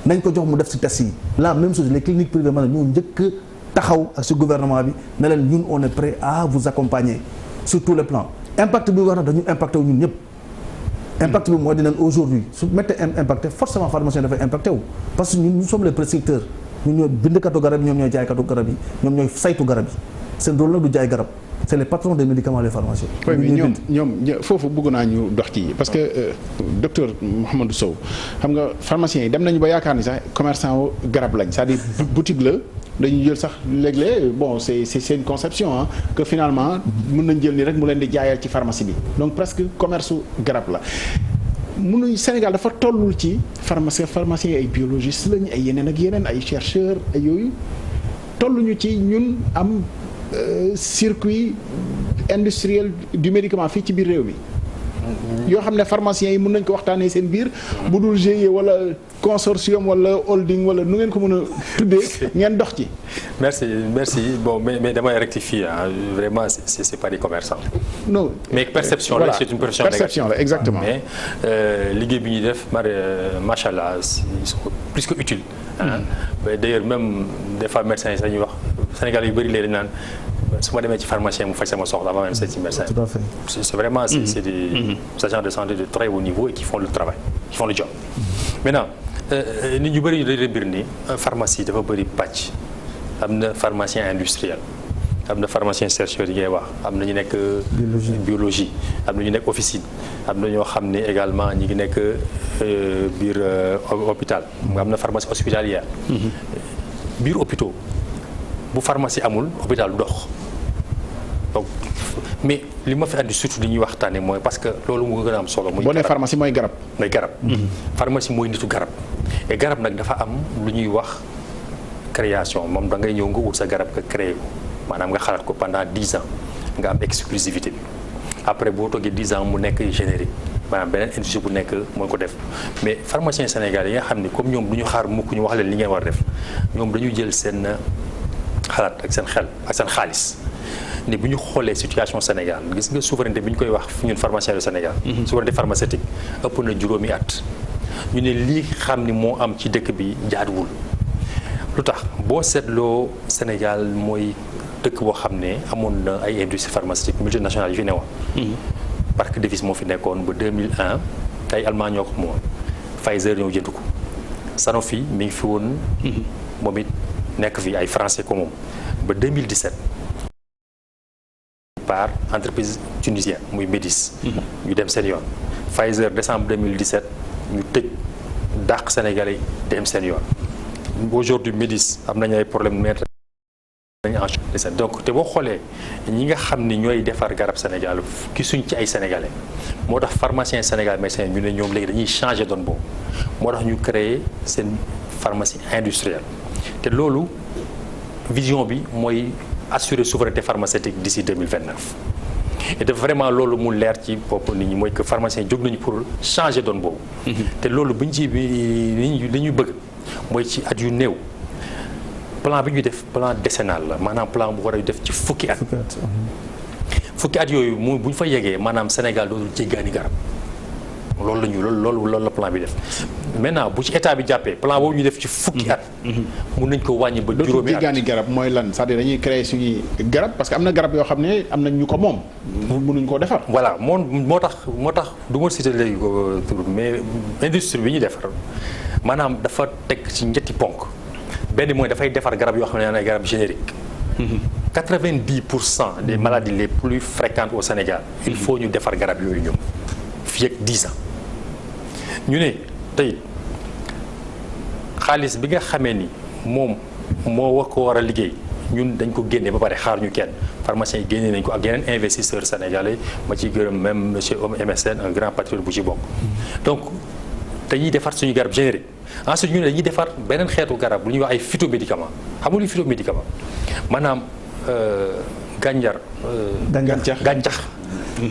nañ ko jox mu def si test yi. la même chose les cliniques privées man ñoo njëkk taxaw ak si gouvernement bi ne leen ñun on est prêt à vous accompagner sur tous les plans impact bi war na dañu impacté wu ñun ñëpp. impact bi mooy dinañ aujourd'hui su méttee impacté forcément pharmacien dafay impacté wu parce que ñun nous sommes les prescripteurs ñun ñooy bindkatu garab yi ñoom ñooy jaaykatu garab yi ñoom ñooy saytu garab yi seen rôle nag du jaay garab. c'est les patrons des médicaments les pharmaciens. oui mais ñoom foofu bëgg naa ñu dox ci parce que docteur Mouhamadou Sow xam nga pharmaciens yi dem nañu ba yaakaar ni sax commerçant wu garab lañ c'est-à-dire boutique la dañuy jël sax léeg-léeg bon c'est une conception ah que finalement mën nañ jël ni rek mu leen di jaayal ci pharmacie bi donc presque commerce garab la. mënuñ Sénégal dafa tollul ci pharmaciens yi ay biologistes lañ ay yeneen ak yeneen ay chercheurs ay yooyu tolluñu ci ñun am. Circuit industriel du médicament fii ci biir réew mi yoo xam ne pharmaciens yi mën nañ ko waxtaanee seen biir bu dul GIE wala consortium wala holding wala nu ngeen ko mën a tuddee ngeen dox ci. merci bon mais damay rectifier vraiment c'est pas des commerçants. non mais perception la c'est une perception la exactement. mais liggéey bi ñuy def macha allah ils sont plus que utiles. d'ailleurs même des fois médecins yi sax ñuy wax Sénégal yu bëri léegi naan su ma demee ci pharmacien mu faj sama soxla avant même c'est ci médecin. Tout à fait. C'est vraiment c'est des agents de santé de très haut niveau et qui font le travail qui font le job. Maintenant nit ñu bëri dañu mbir ni pharmacie dafa bëri pàcc am na pharmacien industriel am na pharmacien chercheur yi ngay wax am na ñu nekk biologie am na ñu nekk officine am na ñoo xam ne également ñi ngi nekk biir hôpital am na pharmacie hospitalière biir hôpitaux bu pharmacie amul hôpital du dox donc mais li ma fi andi surtout li ñuy waxtaane mooy parce que loolu mu gën a am solo. muy boo nee pharmacie mooy garab. mooy garab. pharmacie mooy nitu garab. et garab nag dafa am lu ñuy wax création moom da ngay ñëw nga wut sa garab nga créé ko maanaam nga xalaat ko pendant 10 ans nga am exclusivité bi après boo toogee 10 ans mu nekk générique maanaam beneen industrie bu nekk moo ko def mais pharmacien Sénégal yi nga xam ne comme ñoom du ñu xaar mukk ñu wax leen li ngeen war a def ñoom dañuy jël seen xalaat ak seen xel ak seen xaalis. ne bu ñu xoolee situation Sénégal gis nga souveraineté bi ñu koy wax ñun pharmacien du Sénégal. souveraineté pharmaceutique ëpp na juróomi at. ñu ne lii xam ni moo am ci dëkk bi jaaduwul lu tax boo seetloo Sénégal mooy dëkk boo xam ne amoon na ay industrie pharmaceutique multinationales yu fi newoon. Parc Davis moo fi nekkoon ba 2001 ay Allemand ñoo ko moom Pfizer ñoo jënd ko Sanofi mi ngi fi woon. moom it nekk fi ay français ko moom ba 2017. par entreprise tunisienne muy Médis. ñu dem seen yoon. Pfizer décembre 2017 ñu tëj dàq Sénégalais dem seen yoon. aujourd'hui Médis am nañu ay problème mettre nañu en donc te boo xoolee ñi nga xam ni ñooy defar garab Sénégal gisuñ ci ay sénégalais moo tax pharmacien Sénégal médecin ñu ne ñoom léegi dañuy changer donne boobu moo tax ñu créer seen pharmacie industrielle te loolu vision bi mooy. assurer souveraineté pharmaceutique d'ici 2029 et de vraiment loolu mu leer ci bopp nit ñi mooy que pharmacien jóg nañu pour changer donne boobu. te loolu bu ñu ci li ñuy bëgg mooy ci at yu néew plan bi ñuy def plan décennal la maanaam plan bu war a def ci fukki at fukki at yooyu mu bu ñu fa yeggee maanaam Sénégal dootul jéggaani garab loolu la ñu loolu la plan bi def maintenant bu ci état bi jàppee plan boobu ñu def ci fukki at. mun nañ ko wàññi ba juróomi at dootul jéggaani garab mooy lan c'est-à-dire dañuy créer suñuy garab parce que am na garab yoo xam ne am nañ ñu ko moom. mënuñ koo defar. voilà moo tax du ma citer léegi tur mais industrie bi ñuy defar maanaam dafa teg ci ñetti ponk benn mooy dafay defar garab yoo xam ne ay garab générique. 90% des maladies les plus fréquentes au Sénégal il faut ñu defar garab yooyu ñoom fii ak 10 ans ñu ne tey xaalis bi nga xamee ni moom moo war a liggéey ñun dañ ko génne ba pare xaar ñu kenn pharmacien yi génne nañ ko ak yeneen investisseurs sénégalais ma ciy gërëm même monsieur MSN un grand patriote bu ci bokk donc dañuy defar suñu garab générique ensuite ñu ne dañuy defar beneen xeetu garab bu ñuy wax ay phytomédicament xam nga luy phytomédicament maanaam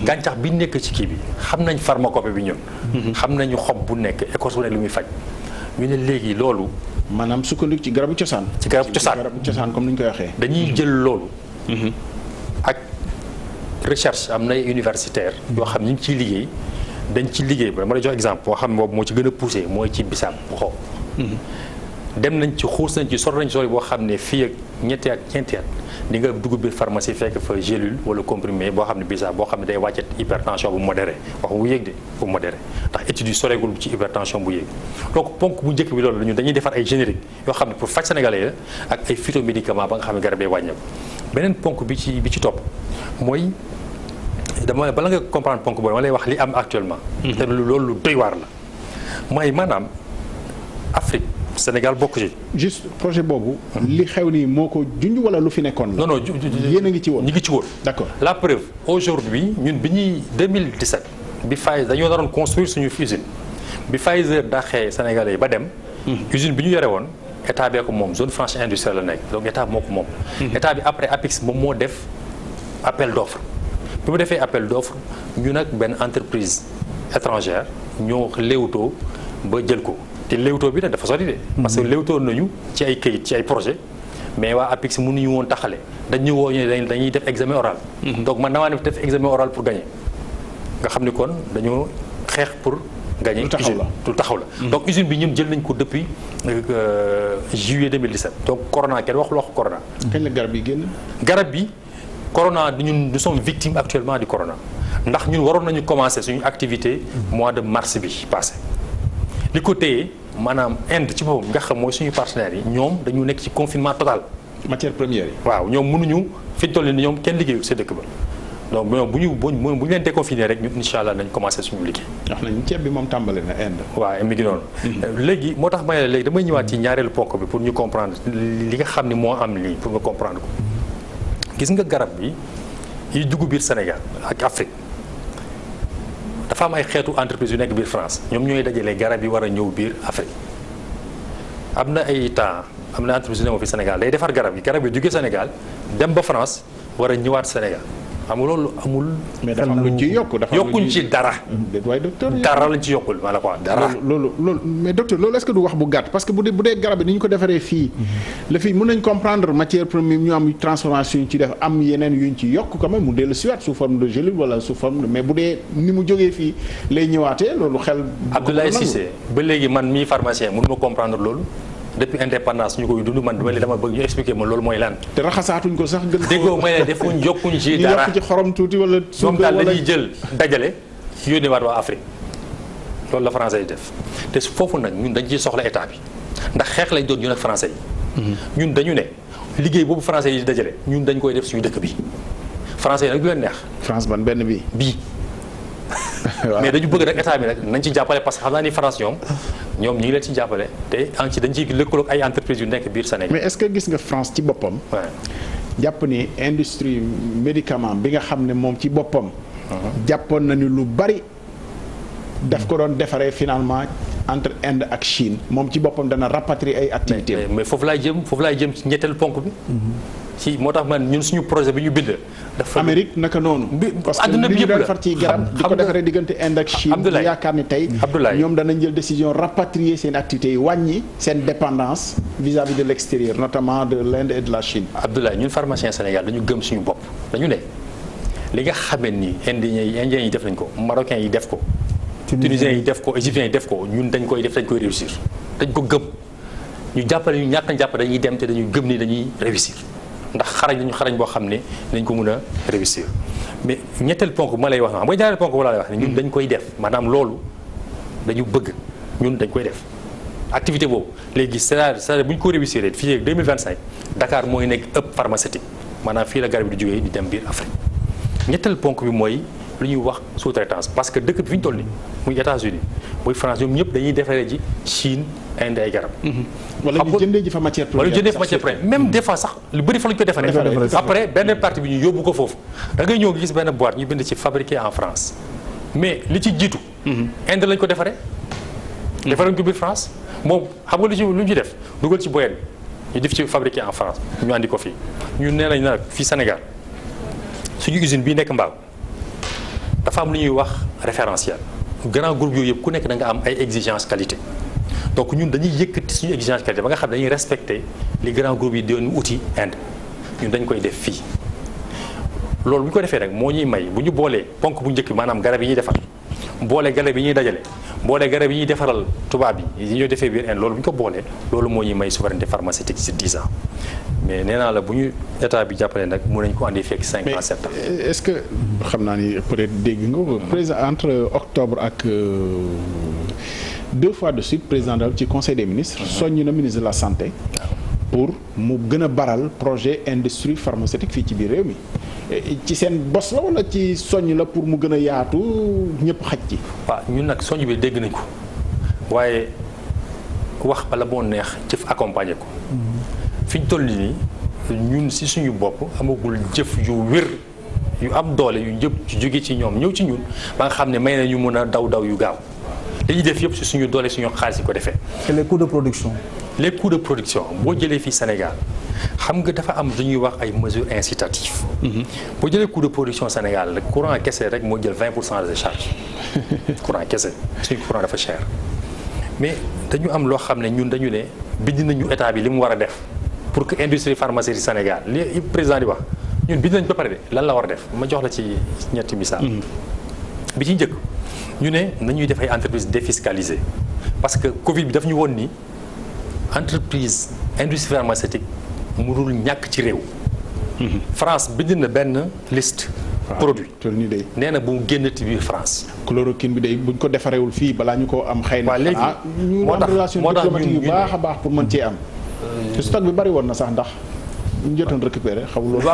gàncax bi nekk ci kii bi xam nañ pharmacopée bi ñun. xam nañu xob bu nekk écorce bu nekk li muy faj ñu ne léegi loolu. maanaam sukkandiku ci garabu cosaan. ci garabu cosaan comme ni ñu koy waxee. dañuy jël loolu. ak recherche am na universitaire yoo xam ñu ngi ciy liggéey dañ ci liggéey ba ma lay jox exemple boo xam ne boobu moo ci gën a poussé mooy ci bisaab bu xaw. dem nañ ci xuus nañ ci sori boo xam ne fii ak ñeenti at di nga dugg biir pharmacie fekk fa gélule wala comprimé boo xam ne bisaab boo xam ne day wàcce hypertension bu modéré wax bu yéeg de bu modéré ndax études yi soreegul ci hypertension bu yéeg donc ponk bu njëkk bi loolu la ñun dañuy defar ay générique yoo xam ne pour faj sénégalais la ak ay phytomédicament ba nga xam ne garab day wàññeeku beneen ponk bi ci topp mooy bala nga comprendre ponk boobu dama lay wax li am actuellement te loolu lu doy waar la mooy maanaam Afrique Sénégal bokk ci. juste projet boobu. li xew nii moo ko junj wala lu fi nekkoon la. non yéen a ngi ci woon. ñu ngi ci woon. d'accord la preuve aujourd'hui ñun bi ñuy 2017 bi Pfizer dañoo naroon construire suñu usine bi Pfizer daxee Sénégalais yi ba dem. usine bi ñu yore woon état bee ko moom zone franche industrielle la nekk donc état moo ko moom. état bi après APIX moom moo def appel d'offre bi mu defee appel d'offre ñu nag benn entreprise étrangère ñoo léewtoo ba jël ko. te léewtoo bi nag dafa sori de parce que léewtoo nañu ci ay këyit ci ay projet mais waa APIX mënuñu woon taxale dañu woo ñu dañuy def examen oral donc man damaa def examen oral pour gagner nga xam ni kon dañoo xeex pour gagner lu taxaw la donc usine bi ñun jël nañ ko depuis juillet 2017 donc corona kenn waxul wax corona kañ la garab yi génn garab bi corona ñun nous sommes victimes actuellement du corona ndax ñun waroon nañu commencer suñu activité mois de mars bi passé li ko téye maanaam Inde ci boppam nga xam mooy suñu partenaires yi ñoom dañu nekk ci confinement total. matière première yi. waaw ñoom mënuñu fi ñu toll nii ñoom kenn liggéeyul sa dëkk ba donc ñoom bu ñu leen déconfiné rek ñun incha allah nañ commencé suñu liggéey. wax nañu ceeb bi moom tàmbali na Inde. waaw mi ngi noonu. léegi moo tax ma ne léegi damay ñëwaat ci ñaareelu ponk bi pour ñu comprendre li nga xam ni moo am lii pour nga comprendre ko gis nga garab bi yi dugg biir Sénégal ak Afrique. dafa am ay xeetu entreprise yu nekk biir France ñoom ñooy dajale garab yi war a ñëw biir Afrique am na ay temps am na entreprise yu nekk fi Sénégal day defar garab yi jóge Sénégal dem ba France war a ñëwaat Sénégal xam nga loolu amul. mais dafa am luñ ci yokk dafa yokkuñ ci dara. waaye docteur dara lañ ci yokkul ma la ko wax dara. loolu mais docteur loolu est-ce que du wax bu gàtt parce que bu dee garab yi ni ñu ko defaree fii. la fii mën nañ comprendre matière première ñu am transformation yu ñu ci def am yeneen yu ñu ci yokk quand même mu dellu siwaat sous forme de gélule wala sous forme de mais bu dee ni mu jógee fii lay ñëwaatee loolu xel. Abdoulaye Cissé ba léegi man mii pharmacien mënu ma comprendre loolu. depuis indépendance ñu koy dund man dama bëgg ñu expliquer ma loolu mooy lan. te raxasaatuñ ko sax gën ko. déggoo may ne defuñ yokkuñ ci dara ñu yokk ci xorom tuuti wala. ñoom daal dañuy jël dajale yónneewaat waa Afrique loolu la français yi def te foofu nag ñun dañ ciy soxla état bi ndax xeex lañ doon ñun ak français yi. ñun dañu ne liggéey boobu français yi di dajale ñun dañ koy def suñu dëkk bi français yi nag du leen neex. France ban benn bii. mais dañu bëgg rek état bi nag nañ ci jàppale parce que xam naa ni France ñoom ñu ngi leen ci jàppale te dañ ciy lëkkaloog ay entreprises yu nekk biir Sénégal. mais est-ce que gis nga France ci boppam. jàpp ni industrie médicament bi nga xam ne moom ci boppam. jàppoon na ni lu bari daf ko doon defaree finalement entre Inde ak Chine moom ci boppam dana rapatrier ay activités. mais foofu laay jëm ci ñetteelu ponk bi. ci moo tax man ñun suñu projet bi ñu bind. dafa Amérique naka noonu. parce que àdduna bi li ñu yëpp la doon far ci garab di ko defaree diggante Inde ak Chine. ñu yaakaar ni tey ñoom danañ jël décision rapatrier seen activités yi wàññi seen dépendance vis-à-vis de l'extérieur notamment de l'Inde et de la Chine. Abdoulaye ñun pharmacien Sénégal dañu gëm suñu bopp dañu ne li nga xamee ni indiens yi def nañ ko marocains yi def ko tunisiens yi def ko égyptiens yi def ko ñun dañ koy def dañ koy réussir dañ ko gëm ñu jàppale ñu ñàkk a jàpp dañuy dem te dañuy gëm ni dañuy réussir ndax xarañ boo xam ne dañ ko mën a réussir mais ñetteel ponk bu ma lay wax na xam nga ñaareel ponk bu ma lay wax ne ñun dañ koy def maanaam loolu dañu bëgg ñun dañ koy def activité boobu léegi c'est-à-dire bu ñu ko réussir fii ak 2025 Dakar mooy nekk ëpp pharmaceutique maanaam fii la garab yi di jógee di dem biir Afrique ñetteel ponk bi mooy lu ñuy wax sous-traitance parce que dëkk bi fi ñu toll nii muy États-Unis muy France ñoom ñëpp dañuy defaree ji Chine Inde ay garab. wala ñu jëndee ji fa matière première. wala ñu jëndee fa matière première même des fois sax lu bëri fa la ñu ko defaree. après benn partie bi ñu yóbbu ko foofu da ngay ñëw gis benn boîte ñu bind ci fabriqué en France mais li ci jiitu. Inde lañ ko defaree. defaree ko biir France moom xam nga lu ñu ci def dugal ci boîte bi ñu def ci fabriqué en France ñu andi ko fii ñun nee nañ nag fii Sénégal suñu usine bii nekk Mbao dafa am lu ñuy wax référentiel grand groupe yooyu yëpp ku nekk da nga am ay exigences qualité donc ñun dañuy yëkkati suñu exigence qualité ba nga xam ne dañuy respecter li grand groupe yi doon outil Inde ñun dañ koy def fii loolu bu ñu ko defee nag moo ñuy may bu ñu boolee ponk bu njëkk bi maanaam garab yi ñuy defar boole garab yi ñuy dajale boole garab yi ñuy defaral tubaab yi ñuy defee biir Inde loolu bu ñu ko boolee loolu moo ñuy may souveraineté pharmaceutique ci 10 ans mais nee naa la bu ñu état bi jàppale nag mën nañu ko andi fekk 5 ans 7 ans. mais est-ce que xam naa ni peut-être dégg nga ko président entre octobre ak 2 fois de suite président daal ci conseil des ministres. soññ na ministre de la santé. pour mu gën a baral projet industrie pharmaceutique fii ci biir réew mi ci seen bos la wala ci soññ la pour mu gën a yaatu ñëpp xaj ci. waaw ñun nag soññ bi dégg nañ ko waaye wax bala moo neex jëf accompagner ko. fi ñu toll nii ñun si suñu bopp amagul jëf yu wér yu am doole yu njëpp ci jóge ci ñoom ñëw ci ñun ba nga xam ne may na ñu mën a daw yu gaaw dañuy def yëpp si suñu doole suñu xaalis yi ko defee. et les coûts de production. les coûts de production boo jëlee fii Sénégal xam nga dafa am lu ñuy wax ay mesures incitatives. boo jëlee coût de production Sénégal courant kese rek moo jël 20% des charges courant kese suñu courant dafa cher mais dañu am loo xam ne ñun dañu ne bind nañu état bi li mu war a def. pour que industrie pharmaceutique Sénégal li président di wax ñun bind nañ ba pare de lan la war a def ma jox la ci ñetti misaal. bi ci njëkk ñu ne nañuy def ay entreprises défiscalisées parce que Covid bi daf ñu woon ni entreprise industrie pharmaceutique mënul ñàkk ci réew. France bind na benn liste. produit nee na bu mu génnati biir France. chloroquine bi day buñ ko defarewul fii balaa ñu ko am. xëy na léegi ñu am relation diplomatique yu baax a baax pour mën cee am. te stock bi bari woon na sax ndax ñu jotoon récupérer xamul loolu.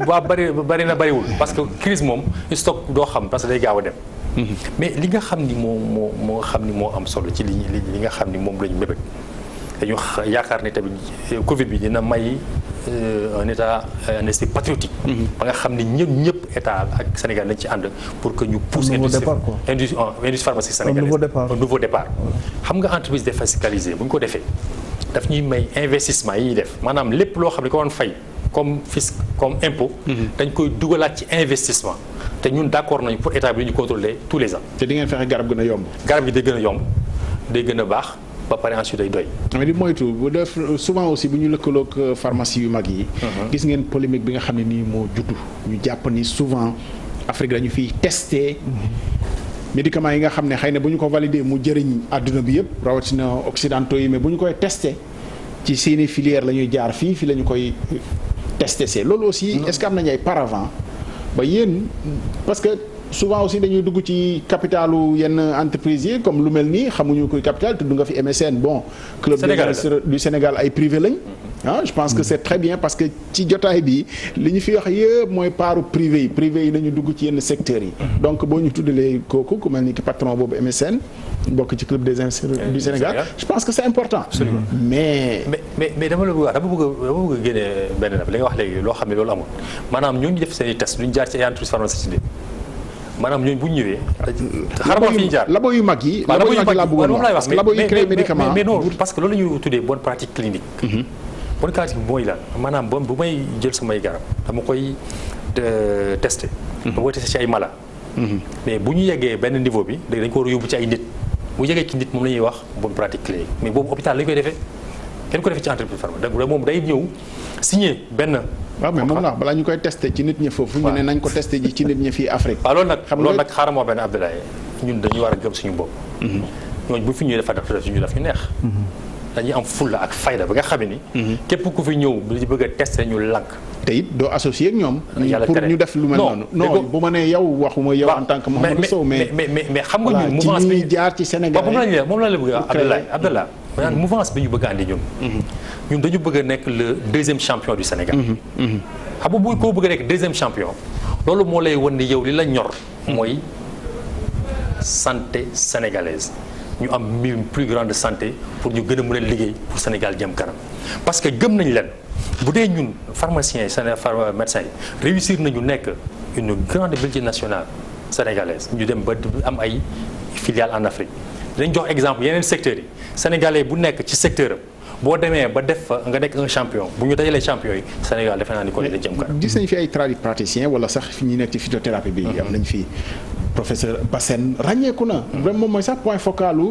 waaw bari na bariwul parce que crise moom stock doo xam parce que day gaaw a dem. mais li nga xam ni moo xam ni moo am solo ci li nga xam ni moom lañu mébét dañu yaakaar ne tamit Covid bi dina may un état un esprit patriotique. ba nga xam ni ñëpp état ak Sénégal nañ ci ànd pour que ñu pousse industrie pharmaceutique sénégalaise un nouveau départ. xam nga entreprise défiscalisée bu ñu ko defee. daf ñuy may investissement yi ñuy def maanaam lépp loo xam ne ko doon fay comme fisc comme impôt. dañ koy dugalaat ci investissement te ñun d'accord nañu pour état bi ñu contrôler tous les ans. te di ngeen fexe garab gën a yomb. garab gi day gën a yomb day gën a baax ba pare ensuite day doy. mais di moytu bu def souvent aussi bu ñu lëkkaloog pharmacie yu mag yi. gis ngeen polémique bi nga xam ne nii moo juddu ñu jàpp ni souvent Afrique dañu fiy tester. médicaments yi nga xam ne xëy na bu ñu ko valider mu jëriñ àdduna bi yëpp rawatina occidentaux yi mais bu ñu koy testé ci seeni filière la ñuy jaar fii la ñu koy testé see loolu aussi est-ce que am nañu ay paravent ba yéen parce que souvent aussi dañuy dugg ci capitalu yenn entreprises yi comme lu mel nii xamuñu koy capital tudd nga fi MSN bon club du Sénégal ay privé lañ je pense que c'est très bien parce que ci jotaay bi li ñu fi wax yëpp mooy paaru privé yi nañu dugg ci yenn secteurs yi donc boo ñu tuddalee kooku ku mel ni ki patron boobu MSN bokk ci club des investisseurs du Sénégal je pense que c'est important. Absolument. mais dama bëgg a génne benn li nga wax léegi loo xam ne loolu amul maanaam ñooñu def seen i test lu ñu jaar ci ay entreprise pharmaceutique maanaam ñooñu bu ñu ñëwee. xarala fi ñu jaar labo yu mag yi. labo yu mag yi laa bëggoon wax parce que labo yi créé médicament mais non parce que loolu la ñuy tuddee bonne pratique clinique. bonne pratique bi mooy lan maanaam bu may jël samay garab dama koy testé. dama koy testé ci ay mala. mais bu ñu yeggee benn niveau bi dañ ko war a yóbbu ci ay nit bu yeggee ci nit moom la ñuy wax bonne pratique clinique mais boobu hôpital lañ koy defee kenn ko defee ci entreprise pharma donc moom day ñëw signé benn waaw mais moom la wax balaa ñu koy testé ci nit ñi foofu. ñu ne nañ ko testé ji ci nit ñi fii Afrique. waaw loolu nag xaaral moo benn Abdoulaye ñun dañuy war a gëm suñu bopp. ñooñu bu fi ñuy def ñu def ñu neex. dañuy am fulla ak fayda ba nga xam ni. képp ku fi ñëw di bëgg a testé ñu lank. te it doo associé ak ñoom. pour ñu def lu mel noonu. non bu ma nee yow waxuma yow en tant que Mouhamadou Sow mais xam nga ñun mouvance bi jaar ci Sénégal moom la bëgg Abdoulaye maanaam mouvance bi ñu bëgg a andi ñun dañu bëgg a nekk le deuxième champion du Sénégal. xam nga bu koo bëgg a nekk deuxième champion loolu moo lay wan ni yow li la ñor mooy santé sénégalaise. ñu am une plus grande santé pour ñu gën a mën a liggéey pour Sénégal jëm kanam parce que gëm nañ leen bu dee ñun pharmaciens yi médecins yi réussir nañu nekk une grande multinationale sénégalaise ñu dem ba am ay filiales en Afrique dañ jox exemple yeneen secteurs yi sénégalais bu nekk ci secteur am boo demee ba def fa nga nekk un champion bu ñu dajalee champion yi Sénégal defe naa ni ko dina jëm kanam. gis nañ fi ay tradipraticiens wala sax fi ñuy nekk ci phytothérapie bi. am nañ fi professeur Bassène ràññeeku na. vraiment moom mooy sax point focalu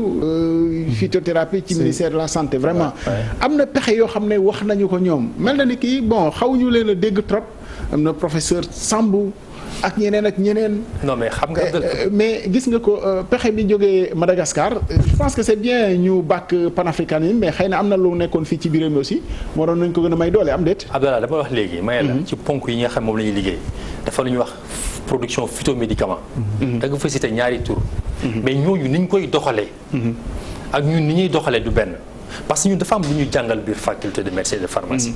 phytothérapie ci ministère de la santé vraiment. am na pexe yoo xam ne wax nañu ko ñoom mel na ni kii bon xawuñu leen a dégg trop am na professeur Sambou ak ñeneen ak ñeneen. non mais xam nga. mais gis nga ko pexe bi jógee Madagascar je pense que c'est bien ñu bàkk panafricanisme mais xëy na am na lu nekkoon fii ci biir mi aussi moo doon nañ ko gën a may doole am déet. Abdallah dama wax léegi may la ci ponk yi nga xam moom la ñuy liggéey dafa lu ñuy wax production phytomédicament. da nga fa cité ñaari tur. mais ñooñu ni ñu koy doxalee. ak ñun ni ñuy doxalee du benn parce que ñun dafa am lu ñuy jàngal biir faculté de médecine et de pharmacie.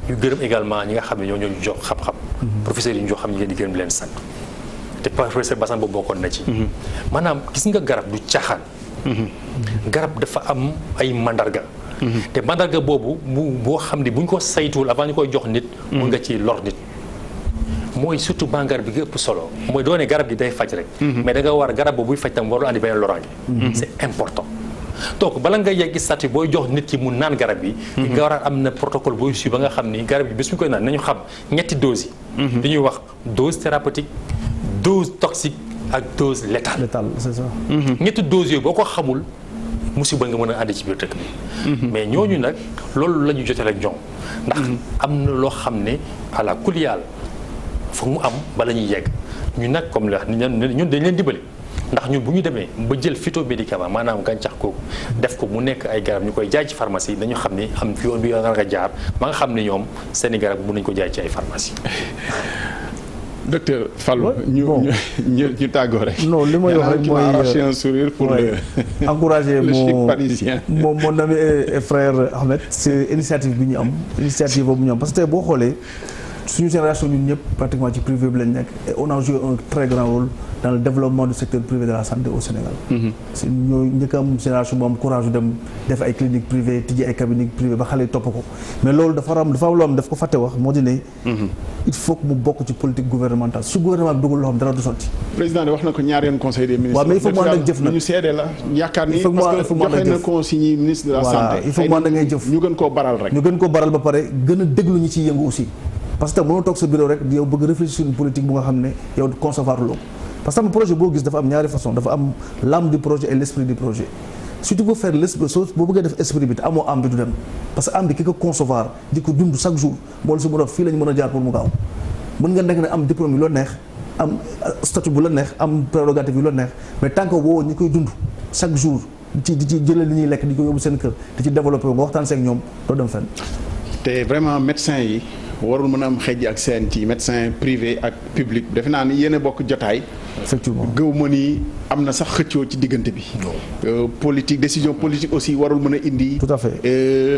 ñu gërëm également ñi nga xam ne ñoo ñu jox xam-xam. professeurs yi ñu jox xam ñu leen di gërëm leen sant te professeur Bassane boobu bokkoon na ci. maanaam gis nga garab du caaxaan. garab dafa am ay mandarga. te mandarga boobu boo xam ne bu ñu ko saytuwul avant ñu koy jox nit. mun nga ci lor nit. mooy surtout bangar bi nga ëpp solo mooy doone garab gi day faj rek. mais da nga war garab boobu buy faj tam warul andi beneen loraange. c'est important. donc bala nga yegg statut booy jox nit ki mu naan garab bi. nga war a am na protocole booy suivre ba nga xam ni garab bi bés bu koy naan nañu xam ñetti doses yi. li ñuy wax dose thérapeutique dose toxique ak dose létale. létale c'est ça. ñetti doses yooyu boo ko xamul musiba nga mën a àndi ci biir dëkk bi. mais ñooñu nag loolu la ñu jotee ak ñoom. ndax am na loo xam ne ala kulli yàlla foog mu am bala ñuy yegg ñu nag comme la ñun dañ leen dimbali. ndax ñun bu ñu demee ba jël phytomédicament maanaam gàncax kooku def ko mu nekk ay garab ñu koy jaay ci pharmacie dañu xam ni am yoon bi nga jaar ba nga xam ne ñoom seeni garab mën nañu ko jaay ci ay pharmacie. docteur Fallou ñu tàggoo rek. non li may wax rek mooy arracher un sourire pour encourager le chic parisien. mon ami et frère Ahmed c'est initiative bi ñu am initiative boobu ñu am parce que tey boo xoolee suñu génération ñun ñëpp pratiquement ci privé bi lañ nekk et on a joué un très grand rôle dans le développement du secteur privé de la santé au Sénégal. c'est ñooy njëkk am génération bu am courage yu dem def ay cliniques privées tijji ay cabinets privés ba xale yi topp ko mais loolu dafa am loo xam daf ko fàtte wax moo di ne. il faut que mu bokk ci politique gouvernementale su gouvernement bi dugul loo xam dara du sotti. président de wax na ko ñaari yoon conseil des ministres. waaw mais il faut mu ànd ak jëf nag ñu seede la yaakaar ni parce que joxe na consigne ministre de la santé. il faut mu ànd ak ngay jëf ñu gën koo baral rek. ñu gën koo baral ba pare gën a déglu ñi ciy yëngu aussi. parce que mënoo toog sa bureau rek yow bëgg réfléchir une politique bu nga xam ne yow concevoir loo parce que projet boo gis dafa am ñaari façon dafa am l'âme du projet et l'esprit du projet si tu veux faire l'esprit soo boo bëggee def esprit bi te amoo âme bi du dem parce que âme bi ki ko concevoir di ko dund chaque jour moo su mën a fii lañ mën a jaar pour mu gaaw mën nga nekk ne am diplôme yi loo neex am statut bu la neex am prérogative yi loo neex mais tant que woo ñi koy dund chaque jour di ci jëlee li ñuy lekk di ko yóbbu seen kër di ci développé nga waxtaan seeg ñoom doo dem fenn. te vraiment médecin yi warul mën a am xëj ak seen ci médecin privé ak public defe naa ni yéen a bokk jotaay. effectivement gëw ma ni am na sax xëccoo ci diggante bi. politique décision politique aussi warul mën a indi. tout à fait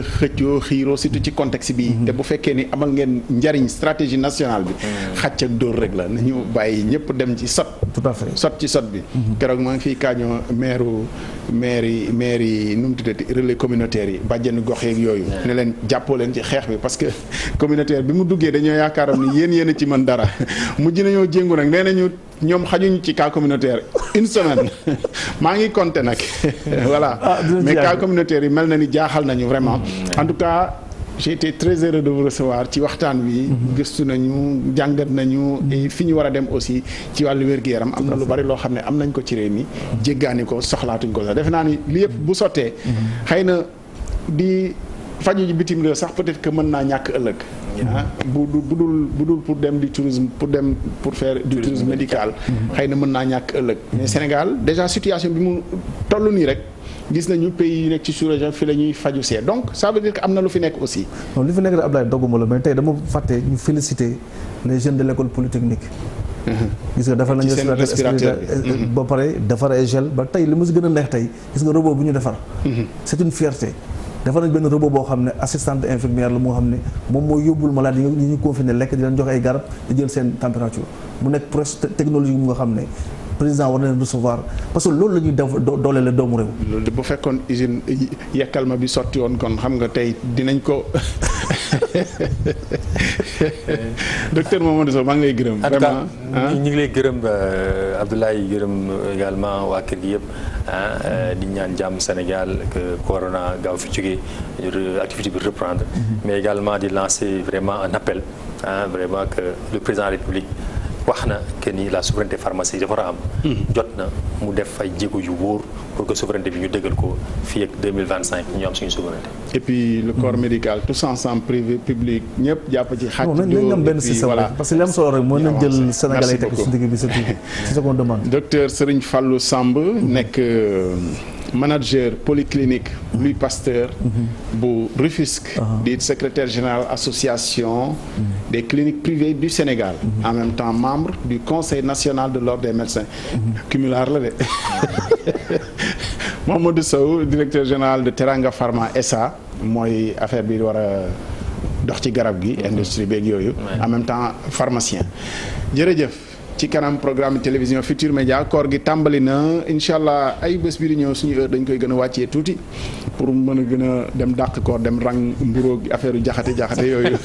xëccoo xiiroo surtout ci contexte bi. te bu fekkee ni amal ngeen njariñ stratégie nationale bi. xàcc ak dóor rek la nañu bàyyi ñëpp dem ci sot. tout à fait sot ci sot bi. keroog maa ngi fiy kaañoo maire yi nu mu tuddati relais communautaire yi bàjjenu gox yeeg yooyu. ne leen jàppoo leen ci xeex bi parce que communautaire bi mu duggee dañoo yaakaaram ni yéen a ci mën dara mujj nañoo jéngu nag nee nañu ñoom xajuñu ci cas communautaire une semaine maa ngi compter nag voilà mais cas communautaire yi mel na ni jaaxal nañu vraiment en tout cas j'ai été très heureux de vous recevoir ci waxtaan wi gëstu nañu jàngat nañu et fi ñu war a dem aussi ci wàllu wér-gu-yaram am na lu bari loo xam ne am nañ ko ci réew mi jéggaani ko soxlaatuñ ko sax defe naa ni li yëpp bu sottee xëy na di faju ji bitim réew sax peut-être que mën naa ñàkk ëllëg bu dul pour dem di tourisme pour faire du tourisme médical. xëy na mën naa ñàkk ëllëg. mais Sénégal déjà situation bi mu toll nii rek. gis nañu pays yi nekk ci sous-région fi la ñuy faju see donc ça veut dire que am na lu fi nekk aussi. non li fi nekk rek Abdoulaye dogguma la mais tey dama fàtte ñu féliciter les jeunes de l'école polytechnique. gis nga defar nañu respirateur ba pare defar ay gel ba tey li mu si gën a neex tey gis nga robot bu ñu defar. c'est une fierté. defar nañ benn robot boo xam ne assistante infirmière la moo xam ne moom mooy yóbbul malade yi ñu confiné lekk di leen jox ay garab di jël seen température mu nekk presque technologie mu nga xam ne. président war na leen recevoir parce que loolu la ñuy dooleel doomu réew. loolu bu fekkoon usine yekkal ma bi sotti woon kon xam nga tey dinañ ko docteur Mamadou Sow maa ngi lay gërëm. vraiment ñu ngi lay gërëm Abdoulaye gërëm également waa kër gi yëpp di ñaan jàmm Sénégal que corona gaaw fi jógee activité bi reprendre. mais également di lancer vraiment un appel vraiment que le président de la République. wax na que ni la souveraineté pharmaceutique dafa war a am. jot na mu def ay jéego yu wóor pour que souveraineté bi ñu dëggal ko fii ak 2025 ñu am suñu souveraineté. et puis le corps médical tous ensemble privé public ñëpp jàpp ci xaj. nañ am benn système rek parce que li am solo rek moo nañ jël Sénégalais teg ci digg bi c'est ce qu'on demande. docteur Serigne Fallou Samb nekk manager polyclinique Louis Pasteur bu Rufisque di secrétaire général association des cliniques privées du Sénégal en même temps membre du conseil national de l'ordre des médecins cumulaar la de Mamadou Sow directeur général de Teranga Pharma SA mooy affaire bi war a dox ci garab gi industrie beeg yooyu en même temps pharmacien jërëjëf ci kanam programme télévision Futur Média koor gi tàmbali na incha allah ay bés bi di ñëw suñu heure dañ koy gën a wàccee tuuti pour mën a gën a dem dàq koor dem rang mburoog affaire yu jaxate yooyu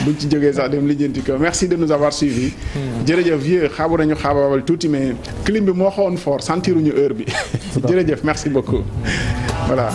buñ ci jógee sax dem lijjanti ko merci de nous avoir suivis. jërëjëf vieux xaabu nañu xaabaabal tuuti mais clim bi moo xawoon fort sentiruñu heure bi jërëjëf merci beaucoup voilà.